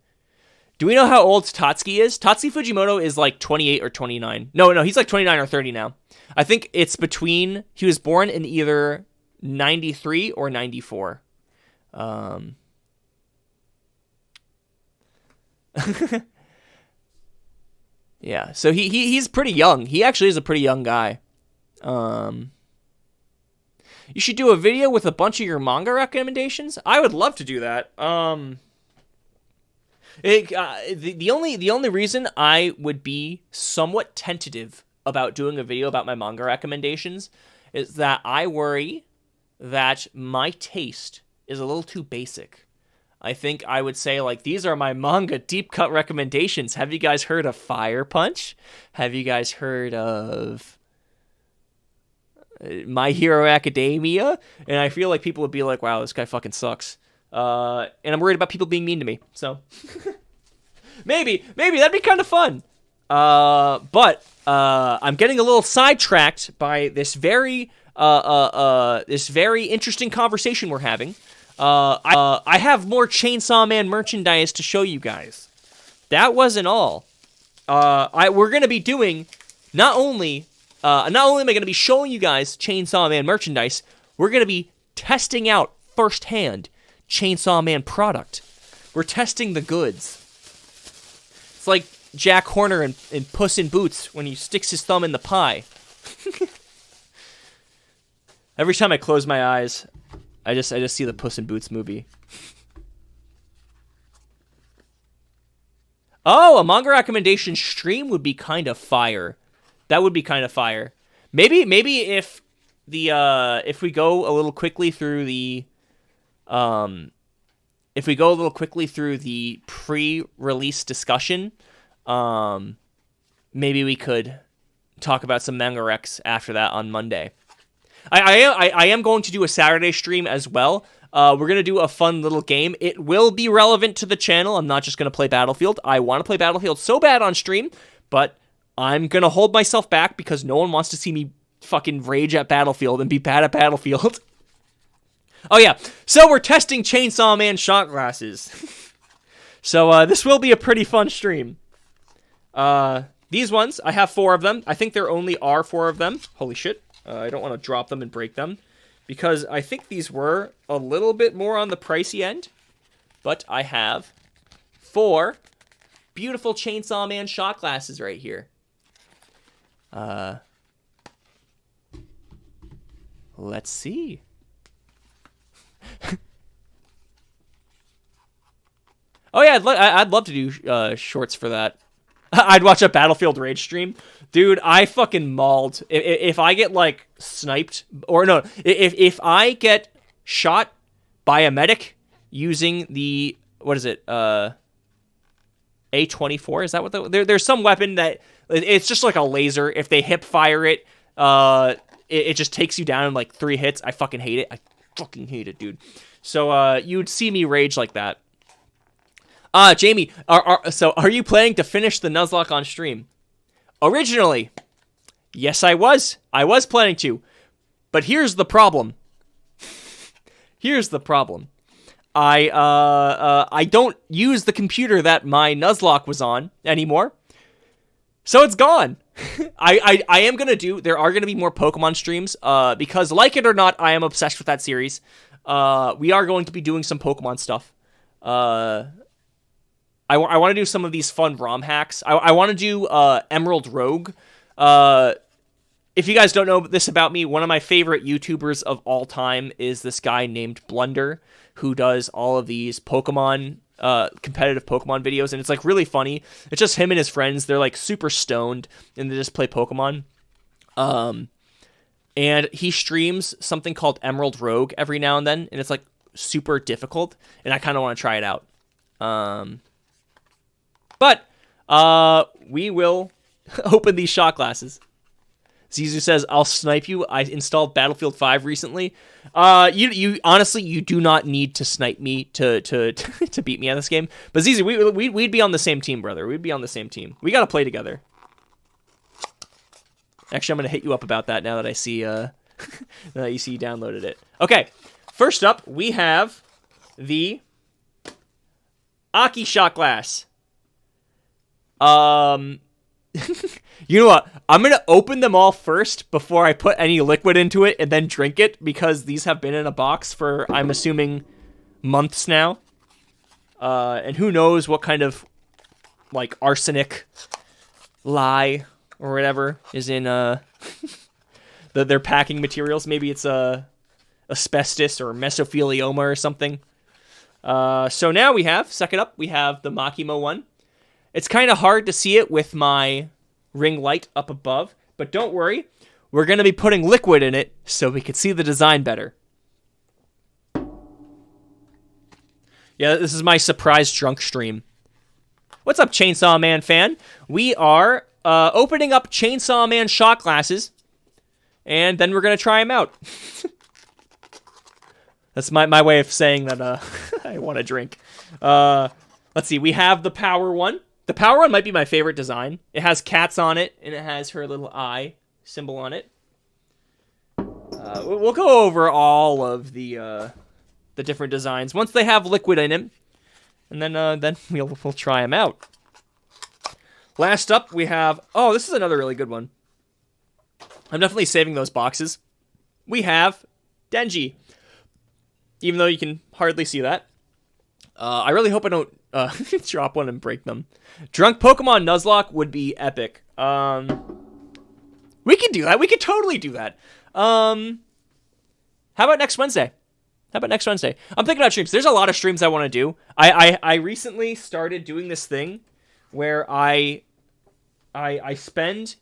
Do we know how old Tatsuki is? Tatsuki Fujimoto is like 28 or 29. No, he's like 29 or 30 now. I think it's between, he was born in either 93 or 94. Yeah, so he's pretty young. He actually is a pretty young guy. You should do a video with a bunch of your manga recommendations. I would love to do that. The only reason I would be somewhat tentative about doing a video about my manga recommendations is that I worry that my taste is a little too basic. I think I would say, like, these are my manga deep cut recommendations. Have you guys heard of Fire Punch? Have you guys heard of My Hero Academia? And I feel like people would be like, wow, this guy fucking sucks. And I'm worried about people being mean to me. So maybe that'd be kind of fun. But I'm getting a little sidetracked by this very interesting conversation we're having. I have more Chainsaw Man merchandise to show you guys. That wasn't all. We're gonna be doing not only am I going to be showing you guys Chainsaw Man merchandise, we're going to be testing out firsthand Chainsaw Man product. We're testing the goods. It's like Jack Horner in Puss in Boots when he sticks his thumb in the pie. Every time I close my eyes, I just see the Puss in Boots movie. Oh, a manga recommendation stream would be kind of fire. That would be kind of fire. Maybe if if we go a little quickly through the pre-release discussion, maybe we could talk about some manga recs after that on Monday. I am going to do a Saturday stream as well. We're going to do a fun little game. It will be relevant to the channel. I'm not just going to play Battlefield. I want to play Battlefield so bad on stream, but I'm going to hold myself back because no one wants to see me fucking rage at Battlefield and be bad at Battlefield. Oh yeah, so we're testing Chainsaw Man shot glasses. So this will be a pretty fun stream. These ones, I have 4 of them. I think there only are 4 of them. Holy shit. I don't want to drop them and break them. because I think these were a little bit more on the pricey end. But I have 4 beautiful Chainsaw Man shot glasses right here. Let's see. Oh yeah, I'd love to do shorts for that. I'd watch a Battlefield Rage stream. Dude, I fucking mauled. If I get, like, sniped, or no, if I get shot by a medic using the, what is it, A24, is that what there's some weapon that, it's just like a laser. If they hip fire it, it just takes you down in, like, 3 hits. I fucking hate it. I fucking hate it, dude. So, you'd see me rage like that. Jamie, are you planning to finish the Nuzlocke on stream? Originally, yes, I was. I was planning to. But here's the problem. Here's the problem. I don't use the computer that my Nuzlocke was on anymore. So it's gone. I am going to do, there are going to be more Pokemon streams, because like it or not, I am obsessed with that series. We are going to be doing some Pokemon stuff. I want to do some of these fun ROM hacks. I want to do Emerald Rogue. If you guys don't know this about me, one of my favorite YouTubers of all time is this guy named Blunder, who does all of these Pokemon, competitive Pokemon videos, and it's, like, really funny. It's just him and his friends. They're, like, super stoned, and they just play Pokemon. And he streams something called Emerald Rogue every now and then, and it's, like, super difficult, and I kind of want to try it out. But we will open these shot glasses. Zizu says, I'll snipe you. I installed Battlefield 5 recently. You honestly, you do not need to snipe me to beat me at this game. But Zizu, we'd be on the same team, brother. We'd be on the same team. We got to play together. Actually, I'm going to hit you up about that now that I see, now that you see you downloaded it. Okay, first up, we have the Aki shot glass. You know what? I'm going to open them all first before I put any liquid into it and then drink it, because these have been in a box for, I'm assuming, months now. And who knows what kind of, like, arsenic lye or whatever is in their packing materials. Maybe it's asbestos or mesothelioma or something. So now we have, second up, we have the Makimo one. It's kind of hard to see it with my ring light up above, but don't worry. We're going to be putting liquid in it so we can see the design better. Yeah, this is my surprise drunk stream. What's up, Chainsaw Man fan? We are opening up Chainsaw Man shot glasses, and then we're going to try them out. That's my way of saying that I want to drink. Let's see. We have the power one. The power one might be my favorite design. It has cats on it, and it has her little eye symbol on it. We'll go over all of the different designs once they have liquid in them, and then we'll try them out. Last up, we have... Oh, this is another really good one. I'm definitely saving those boxes. We have Denji. Even though you can hardly see that. I really hope I don't drop one and break them. Drunk Pokemon Nuzlocke would be epic. We can do that. We could totally do that. How about next Wednesday? I'm thinking about streams. There's a lot of streams I want to do. I recently started doing this thing where I spend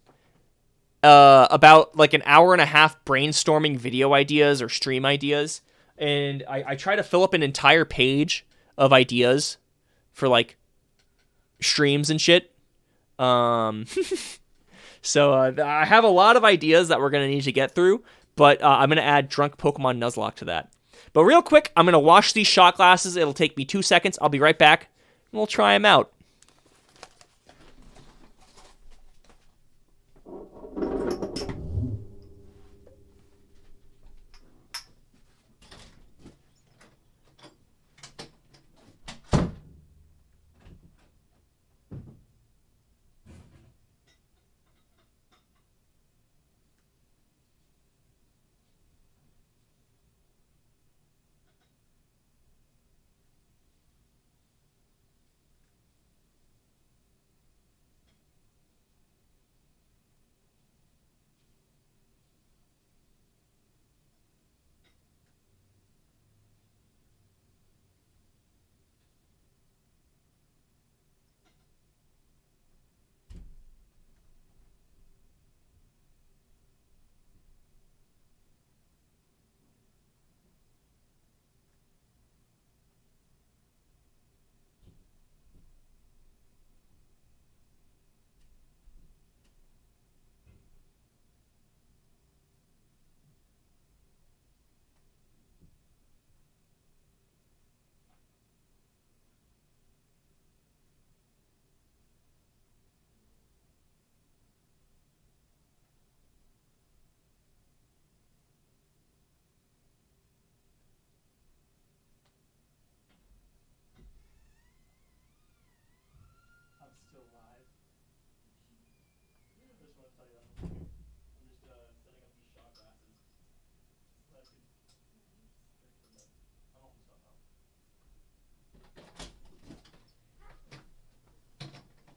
about like an hour and a half brainstorming video ideas or stream ideas, and I try to fill up an entire page of ideas for like streams and shit. So I have a lot of ideas that we're gonna need to get through, but I'm gonna add Drunk Pokemon Nuzlocke to that. But real quick, I'm gonna wash these shot glasses. It'll take me 2 seconds. I'll be right back, and we'll try them out.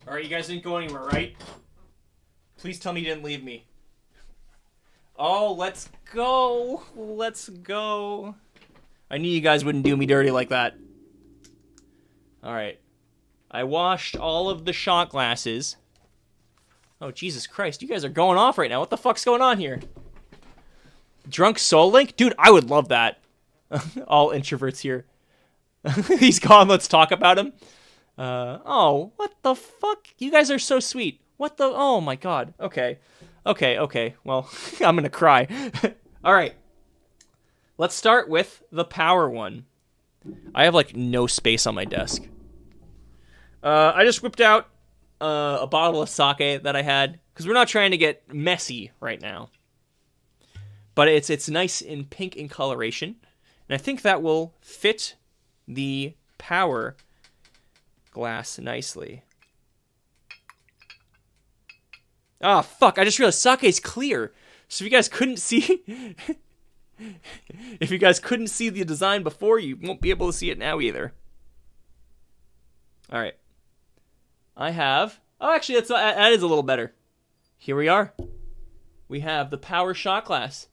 Alright, you guys didn't go anywhere, right? Please tell me you didn't leave me. Oh, let's go. Let's go. I knew you guys wouldn't do me dirty like that. Alright. I washed all of the shot glasses. Oh, Jesus Christ. You guys are going off right now. What the fuck's going on here? Drunk Soul Link? Dude, I would love that. All introverts here. He's gone. Let's talk about him. Oh, what the fuck? You guys are so sweet. What the? Oh my god. Okay. Okay. Well, I'm gonna cry. Alright. Let's start with the power one. I have, like, no space on my desk. I just whipped out a bottle of sake that I had, because we're not trying to get messy right now. But it's nice in pink in coloration, and I think that will fit the power glass nicely. Ah, fuck, I just realized sake's clear. So if you guys couldn't see... if you guys couldn't see the design before, you won't be able to see it now either. Alright. I have... Oh, actually, that is a little better. Here we are. We have the power shot glass.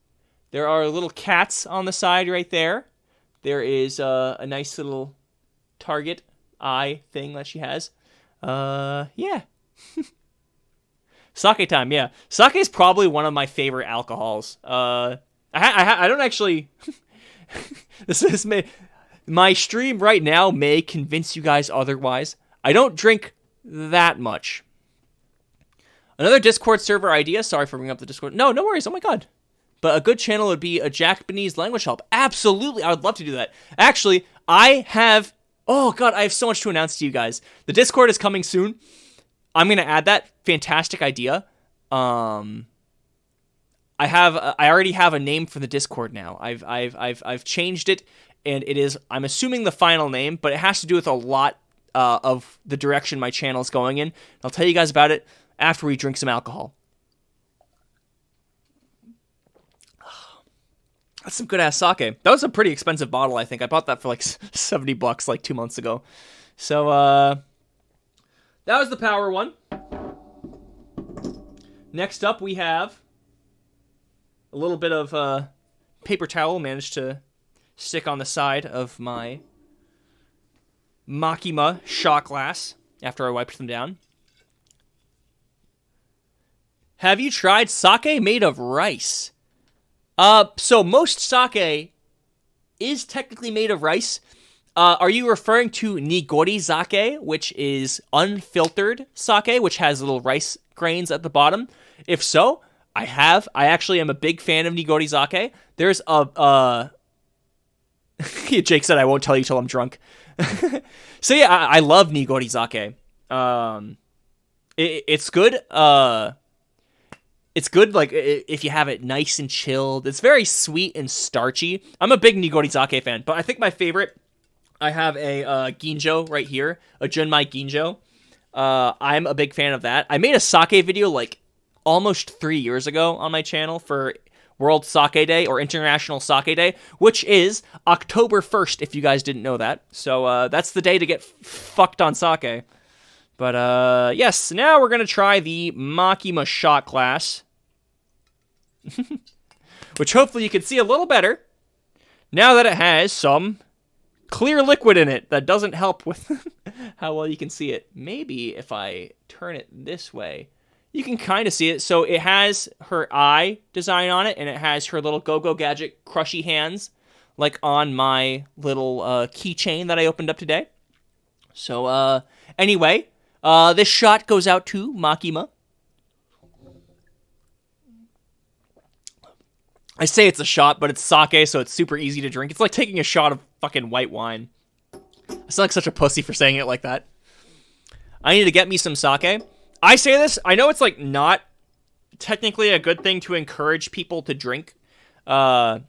There are little cats on the side right there. There is a nice little target eye thing that she has. Yeah. Sake time, yeah. Sake is probably one of my favorite alcohols. I don't actually... My stream right now may convince you guys otherwise. I don't drink that much. Another Discord server idea. Sorry for bringing up the Discord. No worries. Oh my god. But a good channel would be a Japanese language help. Absolutely. I would love to do that. Actually, I have... Oh god, I have so much to announce to you guys. The Discord is coming soon. I'm going to add that. Fantastic idea. I already have a name for the Discord now. I've changed it, and it is, I'm assuming, the final name, but it has to do with a lot of the direction my channel is going in. I'll tell you guys about it after we drink some alcohol. That's some good-ass sake. That was a pretty expensive bottle, I think. I bought that for like $70 like 2 months ago. So, that was the power one. Next up, we have a little bit of paper towel managed to stick on the side of my Makima shot glass after I wiped them down. Have you tried sake made of rice? So most sake is technically made of rice. Are you referring to nigori sake, which is unfiltered sake, which has little rice grains at the bottom? If so, I actually am a big fan of nigori sake. There's Jake said I won't tell you till I'm drunk. So yeah, I love nigori sake. It's good. It's good, like, if you have it nice and chilled. It's very sweet and starchy. I'm a big nigori sake fan, but I think my favorite, I have a ginjo right here, a Junmai ginjo. I'm a big fan of that. I made a sake video, like, almost 3 years ago on my channel for World Sake Day, or International Sake Day, which is October 1st, if you guys didn't know that. So, that's the day to get fucked on sake. But, yes, now we're gonna try the Makima shot glass. Which hopefully you can see a little better now that it has some clear liquid in it that doesn't help with how well you can see it. Maybe if I turn it this way, you can kind of see it. So it has her eye design on it, and it has her little Go-Go Gadget crushy hands, like on my little keychain that I opened up today. So, anyway, this shot goes out to Makima. I say it's a shot, but it's sake, so it's super easy to drink. It's like taking a shot of fucking white wine. I sound like such a pussy for saying it like that. I need to get me some sake. I say this, I know it's like not technically a good thing to encourage people to drink, but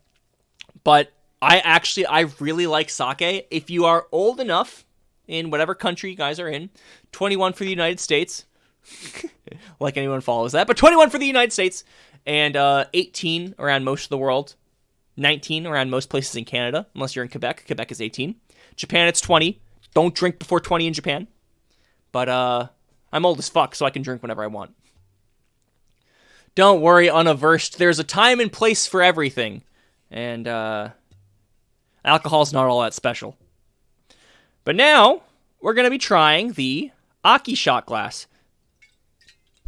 I really like sake. If you are old enough in whatever country you guys are in. 21 for the United States. Like anyone follows that. But 21 for the United States. And 18 around most of the world. 19 around most places in Canada. Unless you're in Quebec. Quebec is 18. Japan, it's 20. Don't drink before 20 in Japan. But I'm old as fuck, so I can drink whenever I want. Don't worry, unaversed. There's a time and place for everything. And alcohol's not all that special. But now, we're going to be trying the Aki shot glass.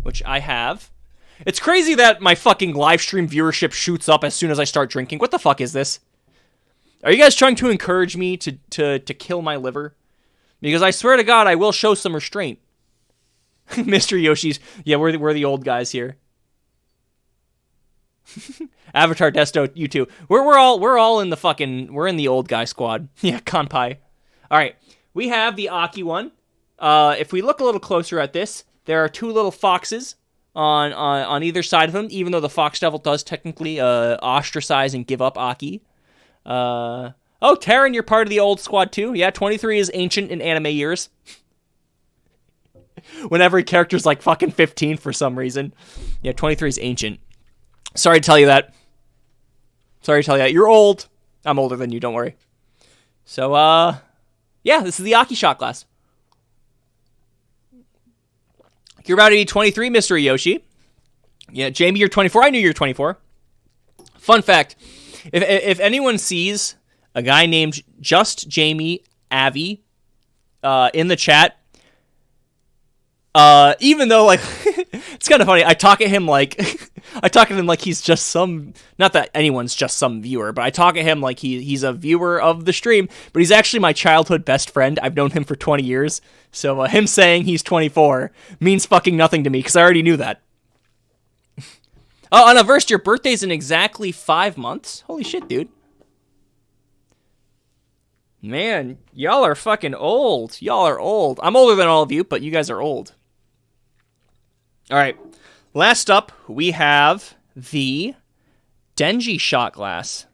Which I have. It's crazy that my fucking live stream viewership shoots up as soon as I start drinking. What the fuck is this? Are you guys trying to encourage me to kill my liver? Because I swear to God, I will show some restraint. Mr. Yoshi's. Yeah, we're the old guys here. Avatar Desto, you too. We're all in the fucking. We're in the old guy squad. Yeah, kanpai. All right, we have the Aki one. If we look a little closer at this, there are two little foxes on either side of them. Even though the fox devil does technically ostracize and give up Aki. Oh, Taryn, you're part of the old squad too. Yeah, 23 is ancient in anime years. When every character's like fucking 15 for some reason. Yeah, 23 is ancient. Sorry to tell you that. You're old. I'm older than you, don't worry. So, yeah, this is the Aki shot glass. You're about to be 23, Mr. Yoshi. Yeah, Jamie, you're 24. I knew you were 24. Fun fact. If anyone sees a guy named Just Jamie Avi in the chat, even though, like, it's kind of funny, I talk at him like he's just some, not that anyone's just some viewer, but I talk at him like he's a viewer of the stream, but he's actually my childhood best friend. I've known him for 20 years, so him saying he's 24 means fucking nothing to me, because I already knew that. Oh, Unaversed, your birthday's in exactly 5 months? Holy shit, dude. Man, y'all are fucking old. Y'all are old. I'm older than all of you, but you guys are old. All right. Last up, we have the Denji shot glass.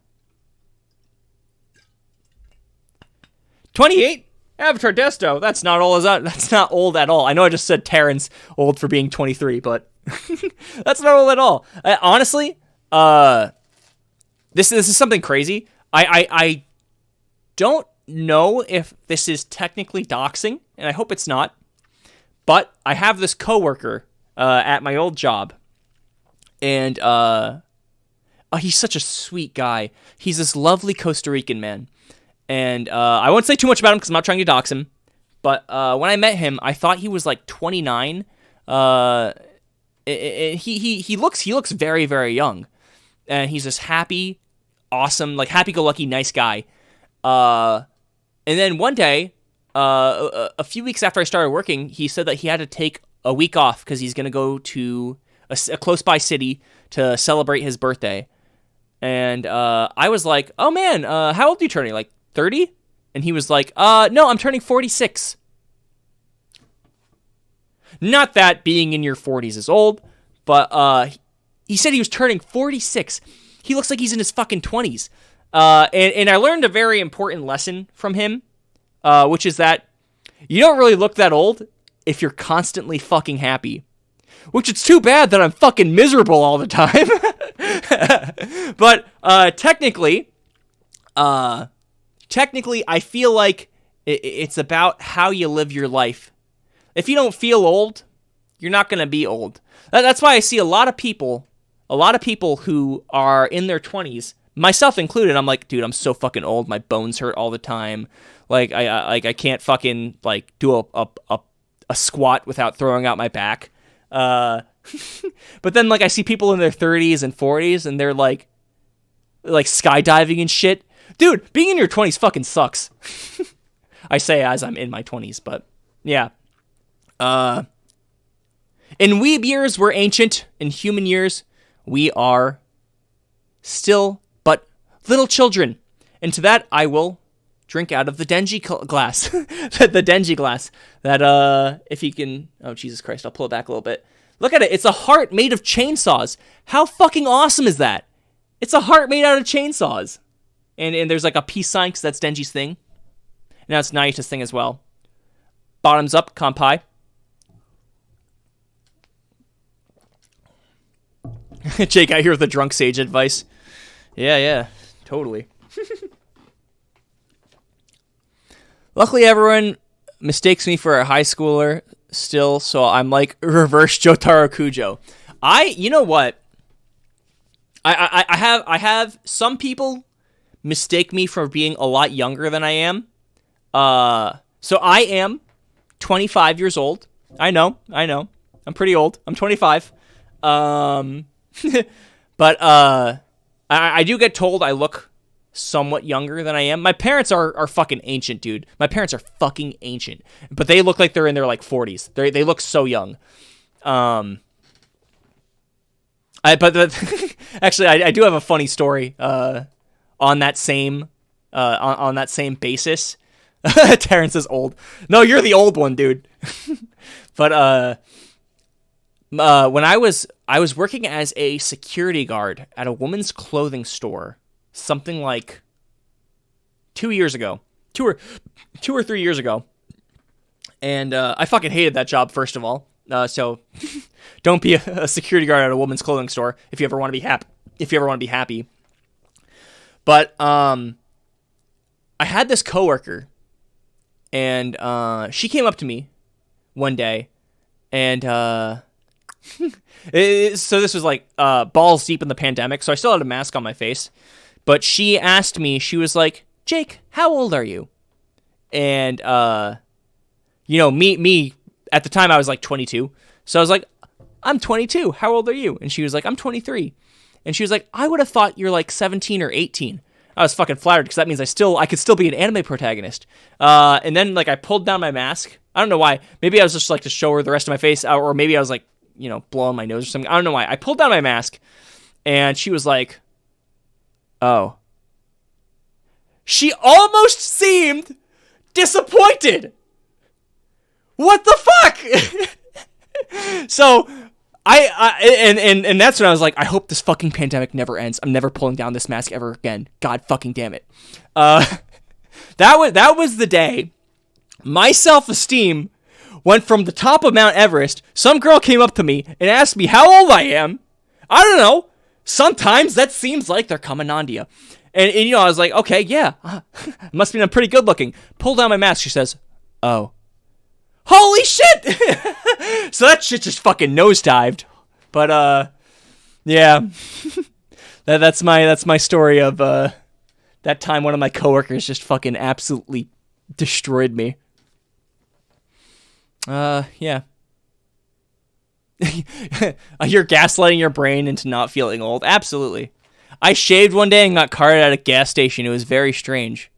28? Avatar Desto. That's not old at all. I know I just said Terran's old for being 23, but that's not old at all. Honestly, this is something crazy. I don't know if this is technically doxing, and I hope it's not, but I have this coworker at my old job, and he's such a sweet guy. He's this lovely Costa Rican man, and I won't say too much about him because I'm not trying to dox him, but when I met him, I thought he was like 29. He looks very, very young, and he's this happy, awesome, like happy-go-lucky, nice guy. And then one day, a few weeks after I started working, he said that he had to take a week off because he's going to go to a close-by city to celebrate his birthday. And I was like, oh man, how old are you turning? Like 30? And he was like, no, I'm turning 46. Not that being in your 40s is old, but he said he was turning 46. He looks like he's in his fucking 20s. And I learned a very important lesson from him, which is that you don't really look that old if you're constantly fucking happy. Which it's too bad that I'm fucking miserable all the time. But technically, I feel like it's about how you live your life. If you don't feel old, you're not going to be old. That's why I see a lot of people who are in their 20s, myself included. I'm like, dude, I'm so fucking old. My bones hurt all the time. Like I can't fucking like do a squat without throwing out my back. But then like I see people in their 30s and 40s and they're like skydiving and shit. Dude, being in your 20s fucking sucks. I say as I'm in my 20s, but yeah. In weeb years, we're ancient. In human years, we are still but little children. And to that, I will drink out of the Denji glass. The Denji glass. That, if you can... Oh, Jesus Christ, I'll pull it back a little bit. Look at it. It's a heart made of chainsaws. How fucking awesome is that? It's a heart made out of chainsaws. And there's like a peace sign because that's Denji's thing. Now it's Nayuta's thing as well. Bottoms up, kanpai. Jake out here with the drunk sage advice. Yeah, totally. Luckily, everyone mistakes me for a high schooler still, so I'm like reverse Jotaro Kujo. You know what? I have some people mistake me for being a lot younger than I am. So I am 25 years old. I know. I'm pretty old. I'm 25. But I do get told I look somewhat younger than I am. My parents are fucking ancient, dude. My parents are fucking ancient, but they look like they're in their like 40s. They look so young. Actually, I do have a funny story on that same basis. Terrence is old. No, you're the old one, dude. But when I was working as a security guard at a women's clothing store, something like 2 years ago, two or 3 years ago, and I fucking hated that job. First of all, so don't be a security guard at a women's clothing store if you ever want to be happy. But I had this coworker, and she came up to me one day, and so this was like balls deep in the pandemic, so I still had a mask on my face. But she asked me, she was like, "Jake, how old are you?" And me at the time I was like 22, so I was like, "I'm 22. How old are you?" And she was like, "I'm 23." And she was like, "I would have thought you're like 17 or 18. I was fucking flattered because that means I could still be an anime protagonist. And then like I pulled down my mask. I don't know why. Maybe I was just like to show her the rest of my face, or maybe I was like, blowing my nose or something. I don't know why. I pulled down my mask, and she was like, "Oh." She almost seemed disappointed. What the fuck? So and that's when I was like, I hope this fucking pandemic never ends. I'm never pulling down this mask ever again. God fucking damn it. That was the day my self-esteem went from the top of Mount Everest. Some girl came up to me and asked me how old I am. I don't know. Sometimes that seems like they're coming on to you. And I was like, okay, yeah. Must mean I'm pretty good looking. Pull down my mask. She says, "Oh." Holy shit! So that shit just fucking nosedived. But, yeah. That's my story of, that time one of my coworkers just fucking absolutely destroyed me. Yeah. You're gaslighting your brain into not feeling old. Absolutely. I shaved one day and got carted at a gas station. It was very strange.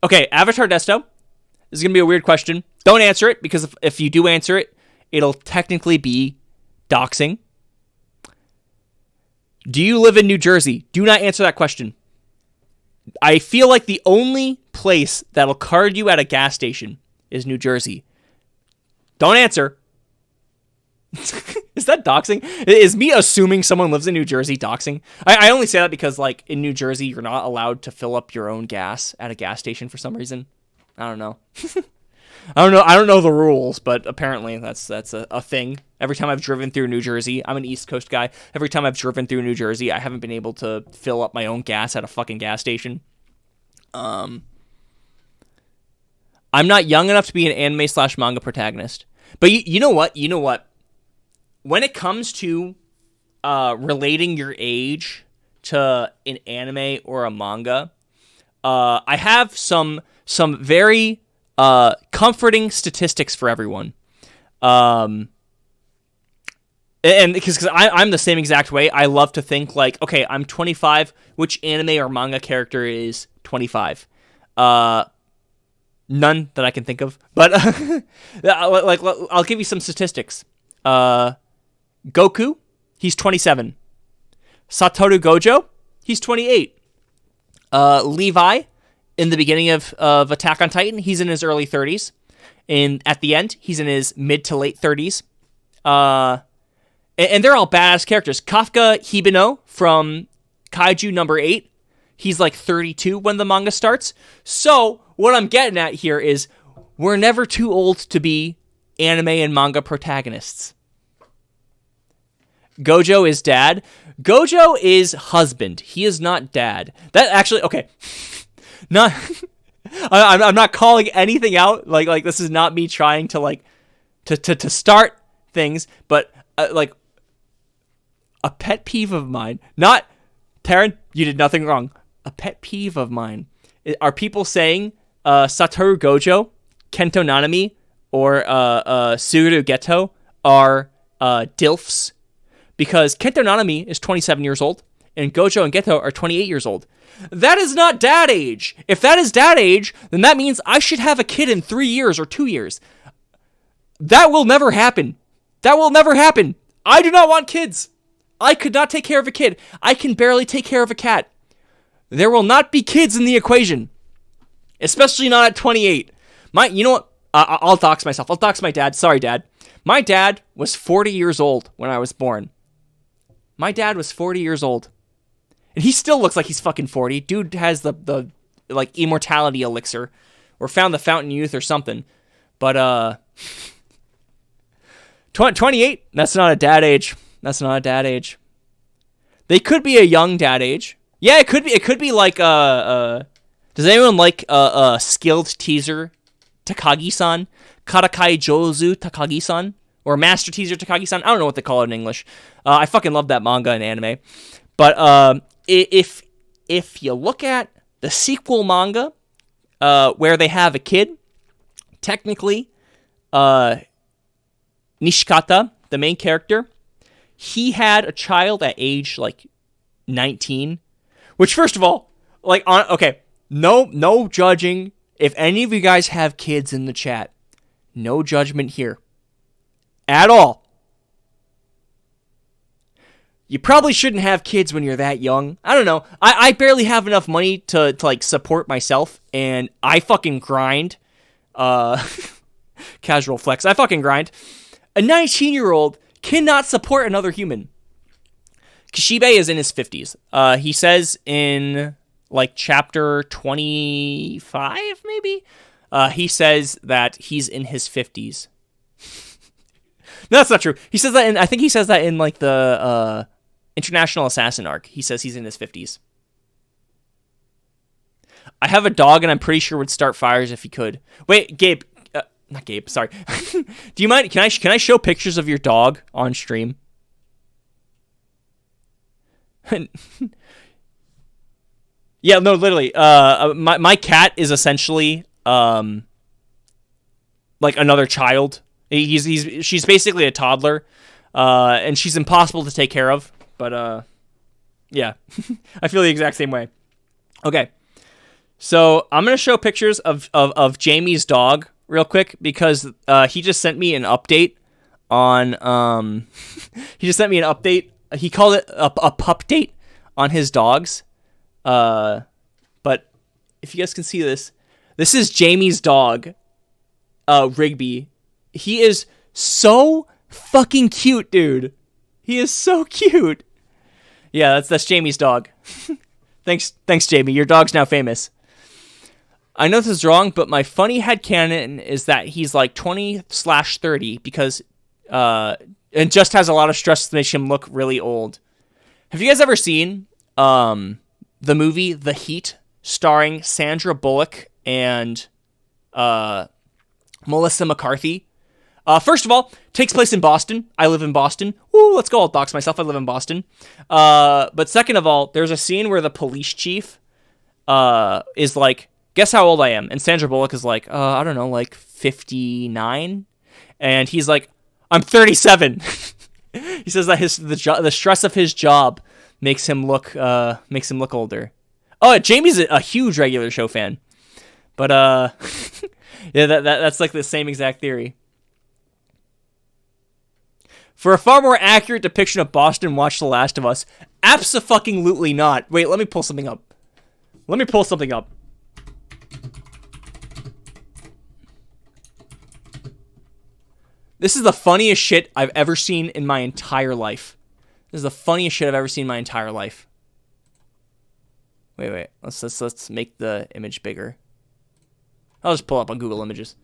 Okay, Avatar Desto. This is going to be a weird question. Don't answer it, because if you do answer it, it'll technically be doxing. Do you live in New Jersey? Do not answer that question. I feel like the only place that'll card you at a gas station is New Jersey. Don't answer. Is that doxing? Is me assuming someone lives in New Jersey doxing? I only say that because, like, in New Jersey, you're not allowed to fill up your own gas at a gas station for some reason. I don't know. I don't know the rules, but apparently that's a thing. Every time I've driven through New Jersey, I'm an East Coast guy. Every time I've driven through New Jersey, I haven't been able to fill up my own gas at a fucking gas station. I'm not young enough to be an anime/manga protagonist. But you know what? You know what? When it comes to relating your age to an anime or a manga, I have some very comforting statistics for everyone. And because I'm the same exact way. I love to think like, okay, I'm 25. Which anime or manga character is 25? None that I can think of. But like, I'll give you some statistics. Goku, he's 27. Satoru Gojo, he's 28. Levi, in the beginning of Attack on Titan, he's in his early 30s. And at the end, he's in his mid to late 30s. And they're all badass characters. Kafka Hibino from Kaiju number 8, he's like 32 when the manga starts. So what I'm getting at here is we're never too old to be anime and manga protagonists. Gojo is dad. Gojo is husband. He is not dad. That actually, okay. Not, I'm not calling anything out. Like this is not me trying to like, to start things, but like a pet peeve of mine, not, Taryn, you did nothing wrong. A pet peeve of mine are people saying Satoru Gojo, Kento Nanami, or Suguru Geto are DILFs, because Kento Nanami is 27 years old and Gojo and Geto are 28 years old. That is not dad age. If that is dad age, then that means I should have a kid in 3 years or 2 years. That will never happen. That will never happen. I do not want kids. I could not take care of a kid. I can barely take care of a cat. There will not be kids in the equation. Especially not at 28. You know what? I'll dox myself. I'll dox my dad. Sorry, Dad. My dad was 40 years old when I was born. My dad was 40 years old. And he still looks like he's fucking 40. Dude has the like immortality elixir. Or found the fountain youth or something. But 28, that's not a dad age. That's not a dad age. They could be a young dad age. Yeah, it could be like does anyone like skilled teaser Takagi-san? Karakai Jozu Takagi-san? Or Master Teaser Takagi-san? I don't know what they call it in English. I fucking love that manga and anime. But if you look at the sequel manga, where they have a kid, technically, Nishikata, the main character, he had a child at age like 19, which first of all, like okay, no judging. If any of you guys have kids in the chat, no judgment here at all. You probably shouldn't have kids when you're that young. I don't know. I barely have enough money to like support myself, and I fucking grind. Casual flex. I fucking grind. A 19-year-old cannot support another human. Kishibe is in his 50s. He says in like chapter 25, maybe? He says that he's in his 50s. No, that's not true. He says that I think he says that in like the International Assassin arc. He says he's in his 50s. I have a dog and I'm pretty sure would start fires if he could. Wait, Gabe. Not Gabe, sorry. Do you mind? Can I show pictures of your dog on stream? Yeah, no, literally. My cat is essentially like another child. She's basically a toddler, and she's impossible to take care of. But yeah, I feel the exact same way. Okay, so I'm gonna show pictures of Jamie's dog real quick because he just sent me an update on he just sent me an update. He called it a pup date on his dogs. But if you guys can see this is Jamie's dog, Rigby. He is so fucking cute, dude. He is so cute. Yeah, that's Jamie's dog. Thanks, Jamie. Your dog's now famous. I know this is wrong, but my funny headcanon is that he's like 20/30 because and just has a lot of stress to make him look really old. Have you guys ever seen the movie The Heat, starring Sandra Bullock and Melissa McCarthy? First of all, takes place in Boston. I live in Boston. Woo, let's go. I'll dox myself. I live in Boston. But second of all, there's a scene where the police chief is like, guess how old I am? And Sandra Bullock is like, I don't know, like 59. And he's like, I'm 37. He says that the stress of his job makes him look older. Oh, Jamie's a huge regular show fan. But yeah, that's like the same exact theory. For a far more accurate depiction of Boston, watch The Last of Us. Abso-fucking-lutely not. Wait, let me pull something up. This is the funniest shit I've ever seen in my entire life. Wait. Let's make the image bigger. I'll just pull up on Google Images.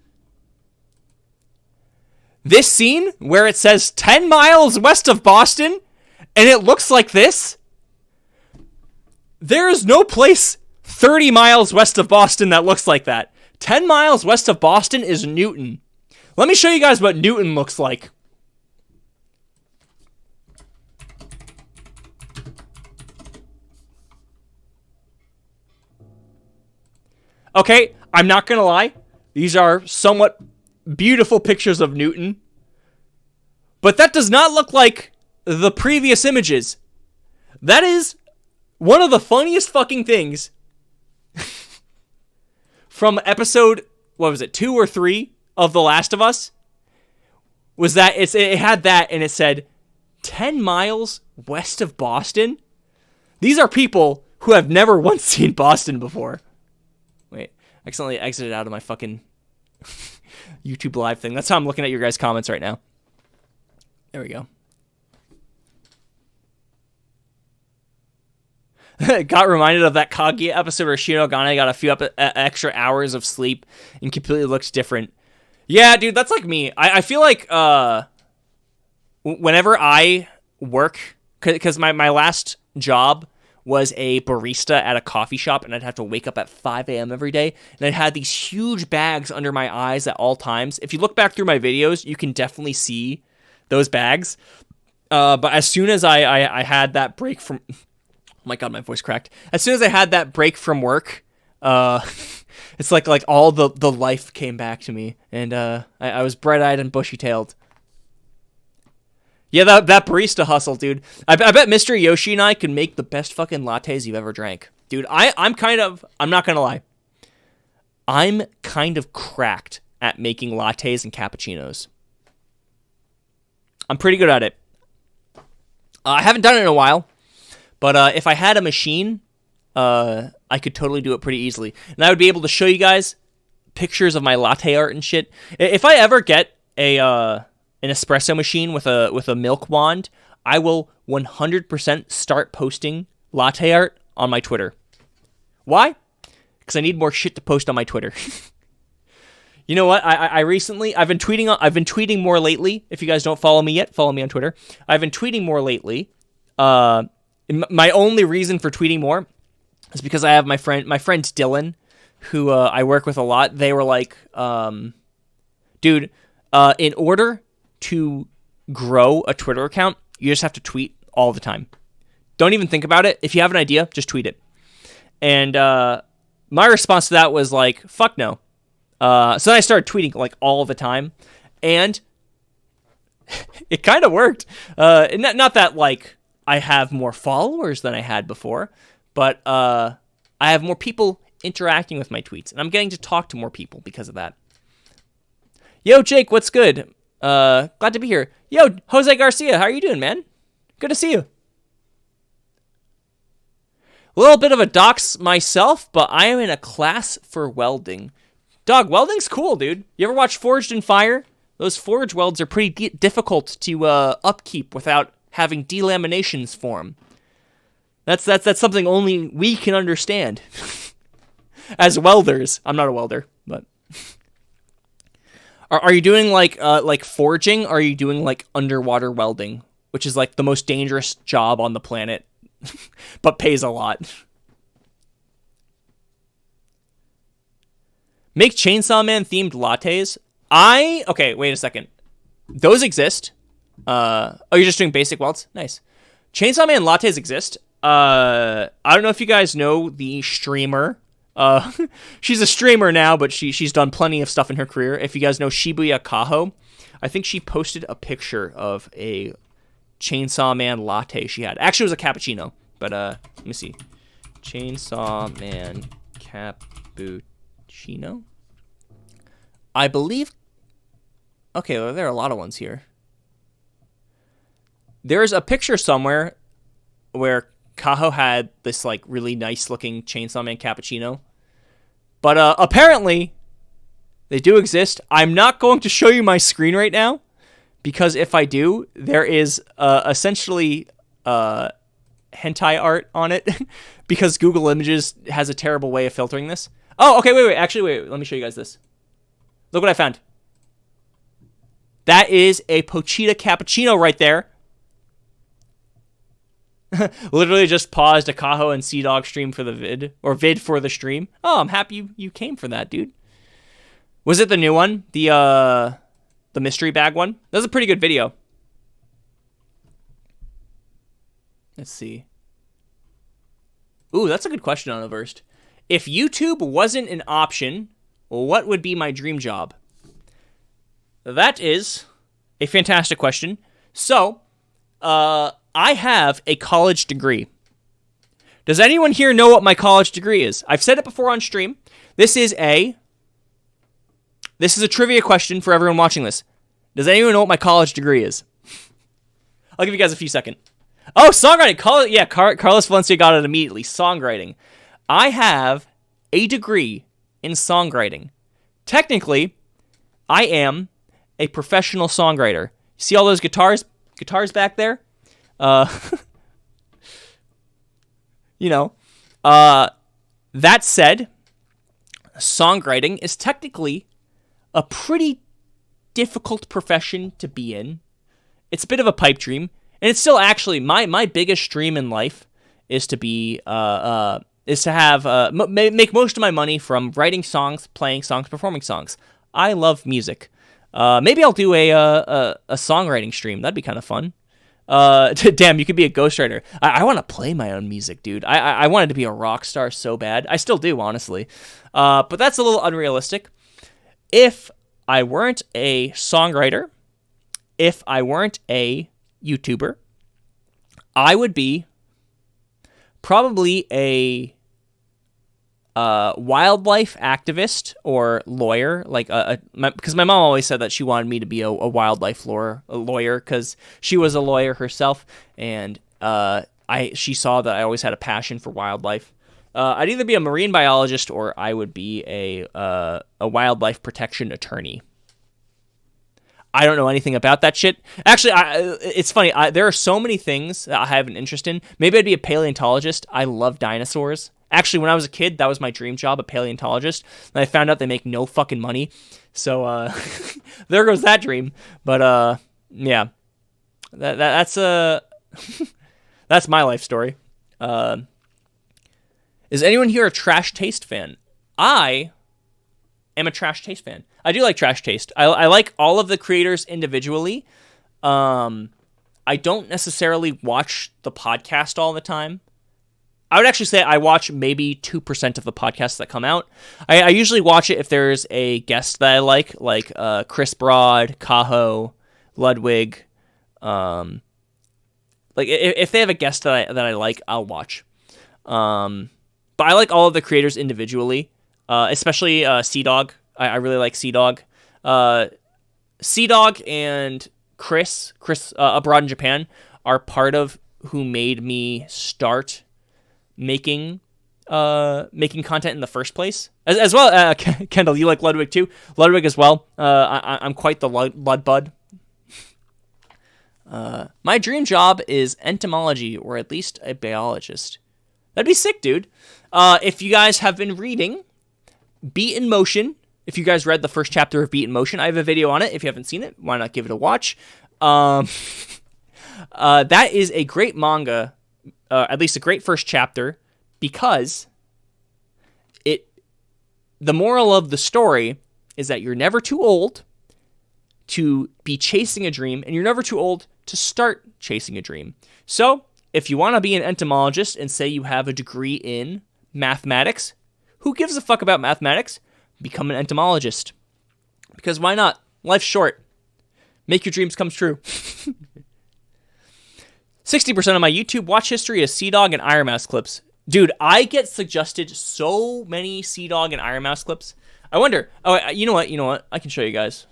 this scene where it says 10 miles west of Boston and it looks like this, there is no place 30 miles west of Boston that looks like that. 10 miles west of Boston is Newton. Let me show you guys what Newton looks like. Okay, I'm not gonna lie. These are somewhat beautiful pictures of Newton. But that does not look like the previous images. That is one of the funniest fucking things from episode, what was it, 2 or 3 of The Last of Us, was that it had that and it said 10 miles west of Boston. These are people who have never once seen Boston before. Wait, I accidentally exited out of my fucking YouTube live thing. That's how I'm looking at your guys' comments right now. There we go. Got reminded of that Kaguya episode where Shinogane got a few extra hours of sleep and completely looks different. Yeah, dude, that's like me. I feel like whenever I work, because my last job was a barista at a coffee shop, and I'd have to wake up at 5 a.m. every day, and I had these huge bags under my eyes at all times. If you look back through my videos, you can definitely see those bags. But as soon as I had that break from... Oh my god, my voice cracked. As soon as I had that break from work, it's like all the life came back to me, and I was bright-eyed and bushy-tailed. Yeah, that barista hustle, dude. I bet Mr. Yoshi and I could make the best fucking lattes you've ever drank. Dude, I'm not gonna lie. I'm kind of cracked at making lattes and cappuccinos. I'm pretty good at it. I haven't done it in a while, but if I had a machine, I could totally do it pretty easily. And I would be able to show you guys pictures of my latte art and shit. If I ever get an espresso machine with a milk wand, I will 100% start posting latte art on my Twitter. Why? Because I need more shit to post on my Twitter. You know what? I've been tweeting more lately. If you guys don't follow me yet, follow me on Twitter. I've been tweeting more lately. My only reason for tweeting more is because I have my friend Dylan, who I work with a lot. They were like, dude, in order to grow a Twitter account, you just have to tweet all the time. Don't even think about it. If you have an idea, just tweet it. And my response to that was like, fuck no. So then I started tweeting like all the time, and it kind of worked. Not that like I have more followers than I had before, but I have more people interacting with my tweets, and I'm getting to talk to more people because of that. Yo, Jake, what's good? Glad to be here. Yo, Jose Garcia, how are you doing, man? Good to see you. A little bit of a dox myself, but I am in a class for welding. Dog, welding's cool, dude. You ever watch Forged in Fire? Those forge welds are pretty difficult to upkeep without having delaminations form. That's something only we can understand. As welders. I'm not a welder, but... Are you doing like forging? Or are you doing like underwater welding, which is like the most dangerous job on the planet, but pays a lot? Make Chainsaw Man themed lattes. Okay, wait a second. Those exist. Oh, you're just doing basic welds? Nice. Chainsaw Man lattes exist. I don't know if you guys know the streamer. She's a streamer now, but she's done plenty of stuff in her career. If you guys know Shibuya Kaho, I think she posted a picture of a Chainsaw Man latte she had. Actually, it was a cappuccino, but let me see. Chainsaw Man cappuccino. I believe. Okay, well, there are a lot of ones here. There's a picture somewhere where Kaho had this like really nice looking Chainsaw Man cappuccino. But apparently they do exist. I'm not going to show you my screen right now because if I do, there is essentially hentai art on it because Google Images has a terrible way of filtering this. Oh, okay, wait. Actually, wait. Let me show you guys this. Look what I found. That is a Pochita cappuccino right there. Literally just paused a Kaho and Sea Dog stream for the vid, or vid for the stream. Oh, I'm happy you came for that, dude. Was it the new one? The mystery bag one? That was a pretty good video. Let's see. Ooh, that's a good question on Averst. If YouTube wasn't an option, what would be my dream job? That is a fantastic question. So, I have a college degree. Does anyone here know what my college degree is? I've said it before on stream. This is a trivia question for everyone watching this. Does anyone know what my college degree is? I'll give you guys a few seconds. Oh, songwriting. Carlos Valencia got it immediately. Songwriting. I have a degree in songwriting. Technically, I am a professional songwriter. See all those guitars back there? That said, songwriting is technically a pretty difficult profession to be in. It's a bit of a pipe dream, and it's still actually my biggest dream in life is to be make most of my money from writing songs, playing songs, performing songs. I love music. Maybe I'll do a songwriting stream. That'd be kind of fun. Damn, you could be a ghostwriter. I want to play my own music, dude. I wanted to be a rock star so bad. I still do, honestly. But that's a little unrealistic. If I weren't a songwriter, if I weren't a YouTuber, I would be probably a wildlife activist or lawyer, because my mom always said that she wanted me to be a wildlife lawyer because she was a lawyer herself, and she saw that I always had a passion for wildlife. I'd either be a marine biologist or I would be a wildlife protection attorney. I don't know anything about that shit. Actually, it's funny. There are so many things that I have an interest in. Maybe I'd be a paleontologist. I love dinosaurs. Actually, when I was a kid, that was my dream job, a paleontologist. And I found out they make no fucking money. So, there goes that dream. But, yeah. That's that's my life story. Is anyone here a Trash Taste fan? I am a Trash Taste fan. I do like Trash Taste. I like all of the creators individually. I don't necessarily watch the podcast all the time. I would actually say I watch maybe 2% of the podcasts that come out. I usually watch it if there's a guest that I like Chris Broad, Kaho, Ludwig. If they have a guest that I like, I'll watch. But I like all of the creators individually, especially Sea Dog. I really like Sea Dog. Sea Dog and Chris abroad in Japan are part of who made me start making content in the first place. As well, Kendall, you like Ludwig too? Ludwig as well. I'm quite the Lud bud. My dream job is entomology, or at least a biologist. That'd be sick, dude. If you guys have been reading Beat in Motion, if you guys read the first chapter of Beat in Motion, I have a video on it. If you haven't seen it, why not give it a watch? That is a great manga, at least a great first chapter, because the moral of the story is that you're never too old to be chasing a dream, and you're never too old to start chasing a dream. So, if you want to be an entomologist and say you have a degree in mathematics, who gives a fuck about mathematics? Become an entomologist. Because why not? Life's short. Make your dreams come true. 60% of my YouTube watch history is Sea Dog and Iron Mouse clips. Dude, I get suggested so many Sea Dog and Iron Mouse clips. I wonder. Oh, you know what? I can show you guys.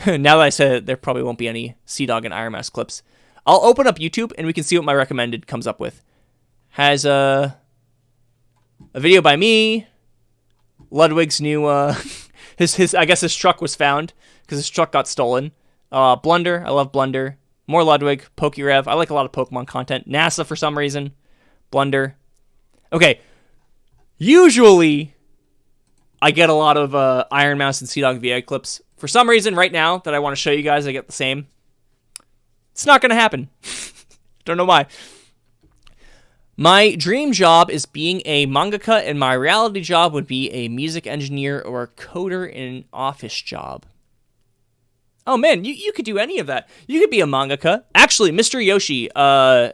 Now that I said it, there probably won't be any Sea Dog and Iron Mouse clips. I'll open up YouTube and we can see what my recommended comes up with. Has a video by me. Ludwig's new his I guess his truck was found because his truck got stolen. Blunder, I love Blunder. More Ludwig, Pokerev. I like a lot of Pokemon content. NASA for some reason. Blunder. Okay. Usually I get a lot of Iron Mouse and Sea Dog VA clips For some reason, right now that I want to show you guys, I get the same. It's not going to happen. Don't know why. My dream job is being a mangaka, and my reality job would be a music engineer or a coder in an office job. Oh man, you could do any of that. You could be a mangaka. Actually, Mr. Yoshi, I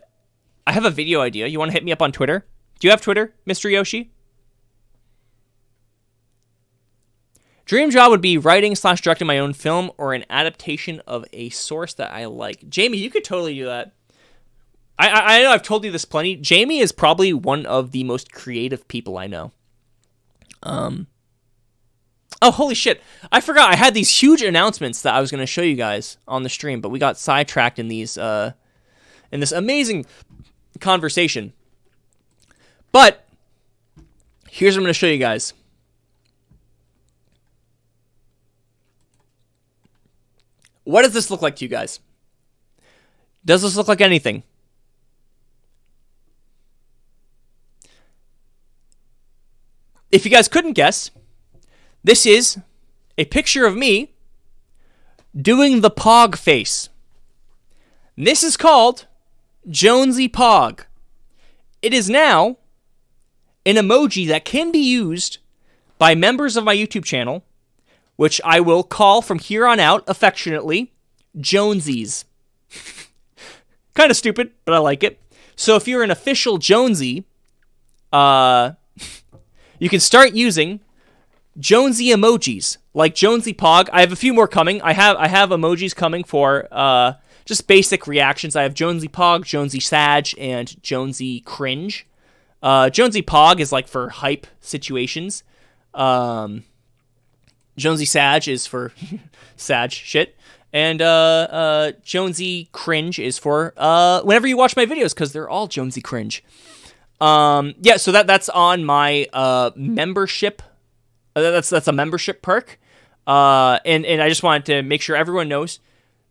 have a video idea. You want to hit me up on Twitter? Do you have Twitter, Mr. Yoshi? Dream job would be writing / directing my own film or an adaptation of a source that I like. Jamie, you could totally do that. I know I've told you this plenty. Jamie is probably one of the most creative people I know. Oh, holy shit. I forgot I had these huge announcements that I was going to show you guys on the stream, but we got sidetracked in these in this amazing conversation. But here's what I'm going to show you guys. What does this look like to you guys? Does this look like anything? If you guys couldn't guess, this is a picture of me doing the Pog face. This is called Jonesy Pog. It is now an emoji that can be used by members of my YouTube channel, which I will call from here on out affectionately Jonesies. Kind of stupid, but I like it. So if you're an official Jonesy, you can start using Jonesy emojis, like Jonesy Pog. I have a few more coming. I have emojis coming for just basic reactions. I have Jonesy Pog, Jonesy Sag, and Jonesy Cringe. Jonesy Pog is like for hype situations. Jonesy Sag is for Sag shit. And Jonesy Cringe is for whenever you watch my videos, because they're all Jonesy Cringe. Yeah, so that's on my membership. That's a membership perk. And I just wanted to make sure everyone knows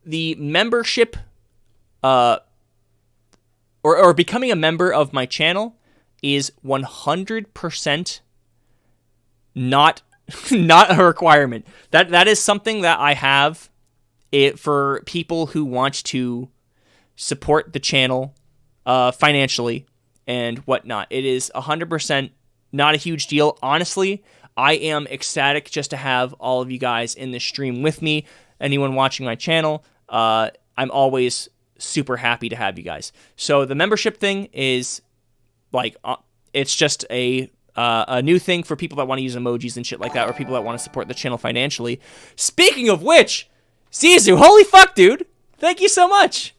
the membership or becoming a member of my channel is 100% not a requirement. That is something that I have for people who want to support the channel financially and whatnot. It is 100% not a huge deal. Honestly, I am ecstatic just to have all of you guys in this stream with me. Anyone watching my channel, I'm always super happy to have you guys. So the membership thing is like, it's just a new thing for people that want to use emojis and shit like that, or people that want to support the channel financially. Speaking of which, Zizu, holy fuck, dude. Thank you so much.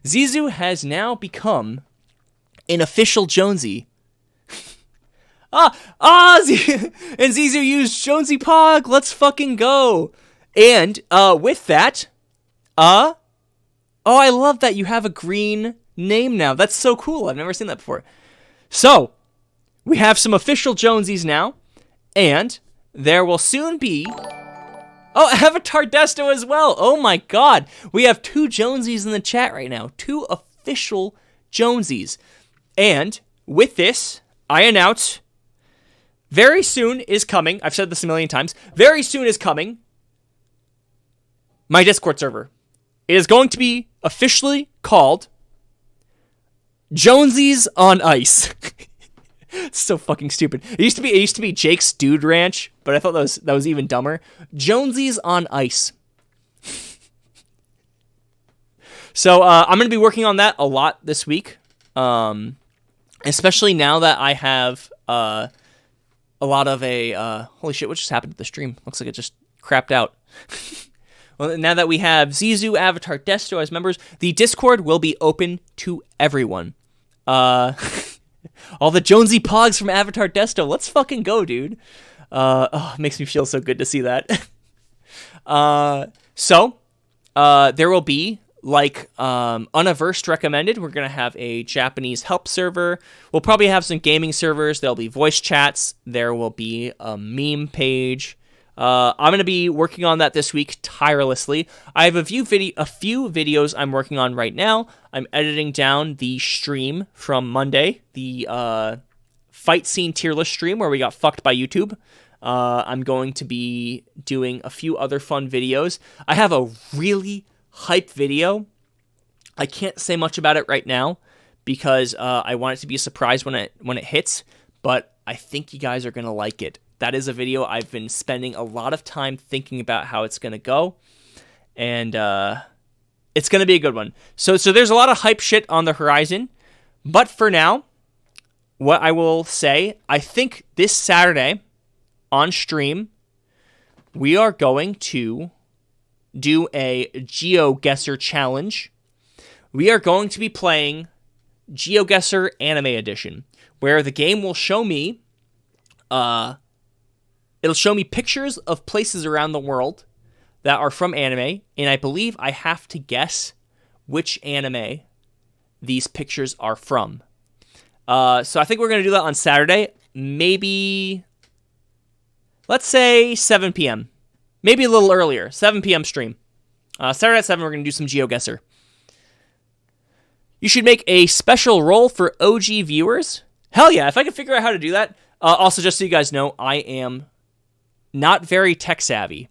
Zizu has now become an official Jonesy. And Zizu used Jonesy Pog. Let's fucking go. And with that, I love that you have a green name now. That's so cool. I've never seen that before. So, we have some official Jonesies now, and there will soon be... Oh, Avatar Desto as well. Oh my god. We have 2 Jonesies in the chat right now. 2 official Jonesies. And with this, I announce very soon is coming. I've said this a million times. Very soon is coming my Discord server. It is going to be officially called Jonesies on Ice. It's so fucking stupid. It used to be Jake's Dude Ranch, but I thought that was even dumber. Jonesies on Ice. So I'm going to be working on that a lot this week, especially now that I have a lot of a... holy shit, what just happened to the stream? Looks like it just crapped out. Well, now that we have Zizu, Avatar, Desto as members, the Discord will be open to everyone. All the Jonesy Pogs from Avatar Desto. Let's fucking go, dude. It makes me feel so good to see that. So, there will be, like, Unaversed recommended. We're going to have a Japanese help server. We'll probably have some gaming servers. There'll be voice chats. There will be a meme page. I'm going to be working on that this week tirelessly. I have a few videos I'm working on right now. I'm editing down the stream from Monday, the fight scene tier list stream where we got fucked by YouTube. I'm going to be doing a few other fun videos. I have a really hype video. I can't say much about it right now because I want it to be a surprise when it hits, but I think you guys are going to like it. That is a video I've been spending a lot of time thinking about how it's going to go, and it's going to be a good one. So there's a lot of hype shit on the horizon, but for now, what I will say, I think this Saturday on stream, we are going to do a GeoGuessr challenge. We are going to be playing GeoGuessr Anime Edition, where the game will show me, it'll show me pictures of places around the world that are from anime, and I believe I have to guess which anime these pictures are from. So I think we're going to do that on Saturday, maybe, let's say 7 p.m. Maybe a little earlier, 7 p.m. stream. Saturday at 7, we're going to do some GeoGuessr. You should make a special role for OG viewers. Hell yeah, if I can figure out how to do that. Also, just so you guys know, I am not very tech savvy.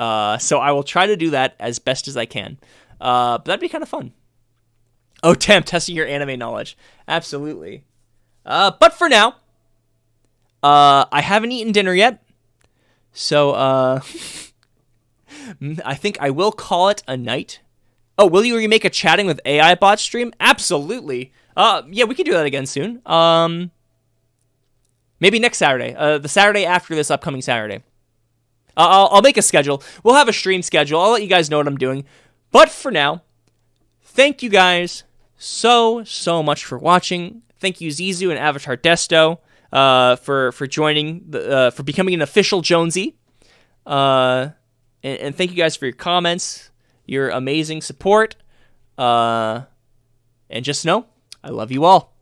So I will try to do that as best as I can. But that'd be kind of fun. Oh, damn, testing your anime knowledge. Absolutely. But for now, I haven't eaten dinner yet. So, I think I will call it a night. Oh, will you remake a chatting with AI bot stream? Absolutely. Yeah, we can do that again soon. Maybe next Saturday. The Saturday after this upcoming Saturday. I'll make a schedule. We'll have a stream schedule. I'll let you guys know what I'm doing. But for now, thank you guys so much for watching. Thank you, Zizu and Avatar Desto, for joining, for becoming an official Jonesy. And thank you guys for your comments, your amazing support. And just know, I love you all.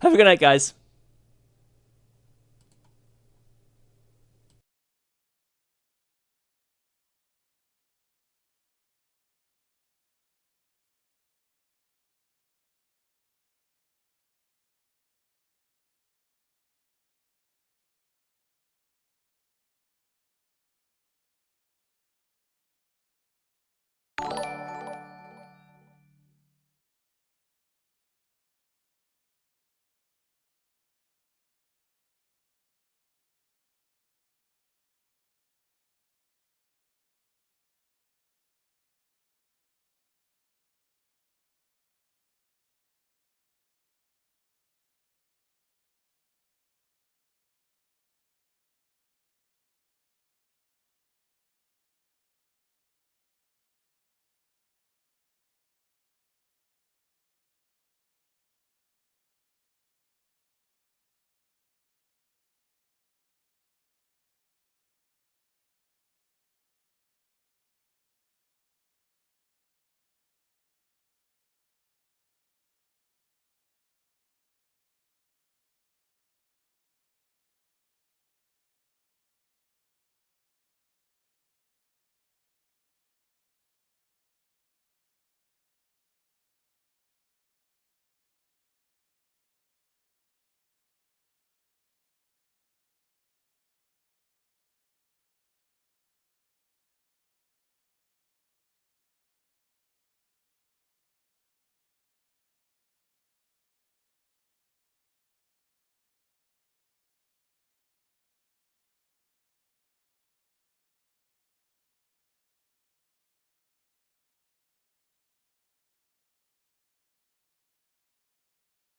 Have a good night, guys.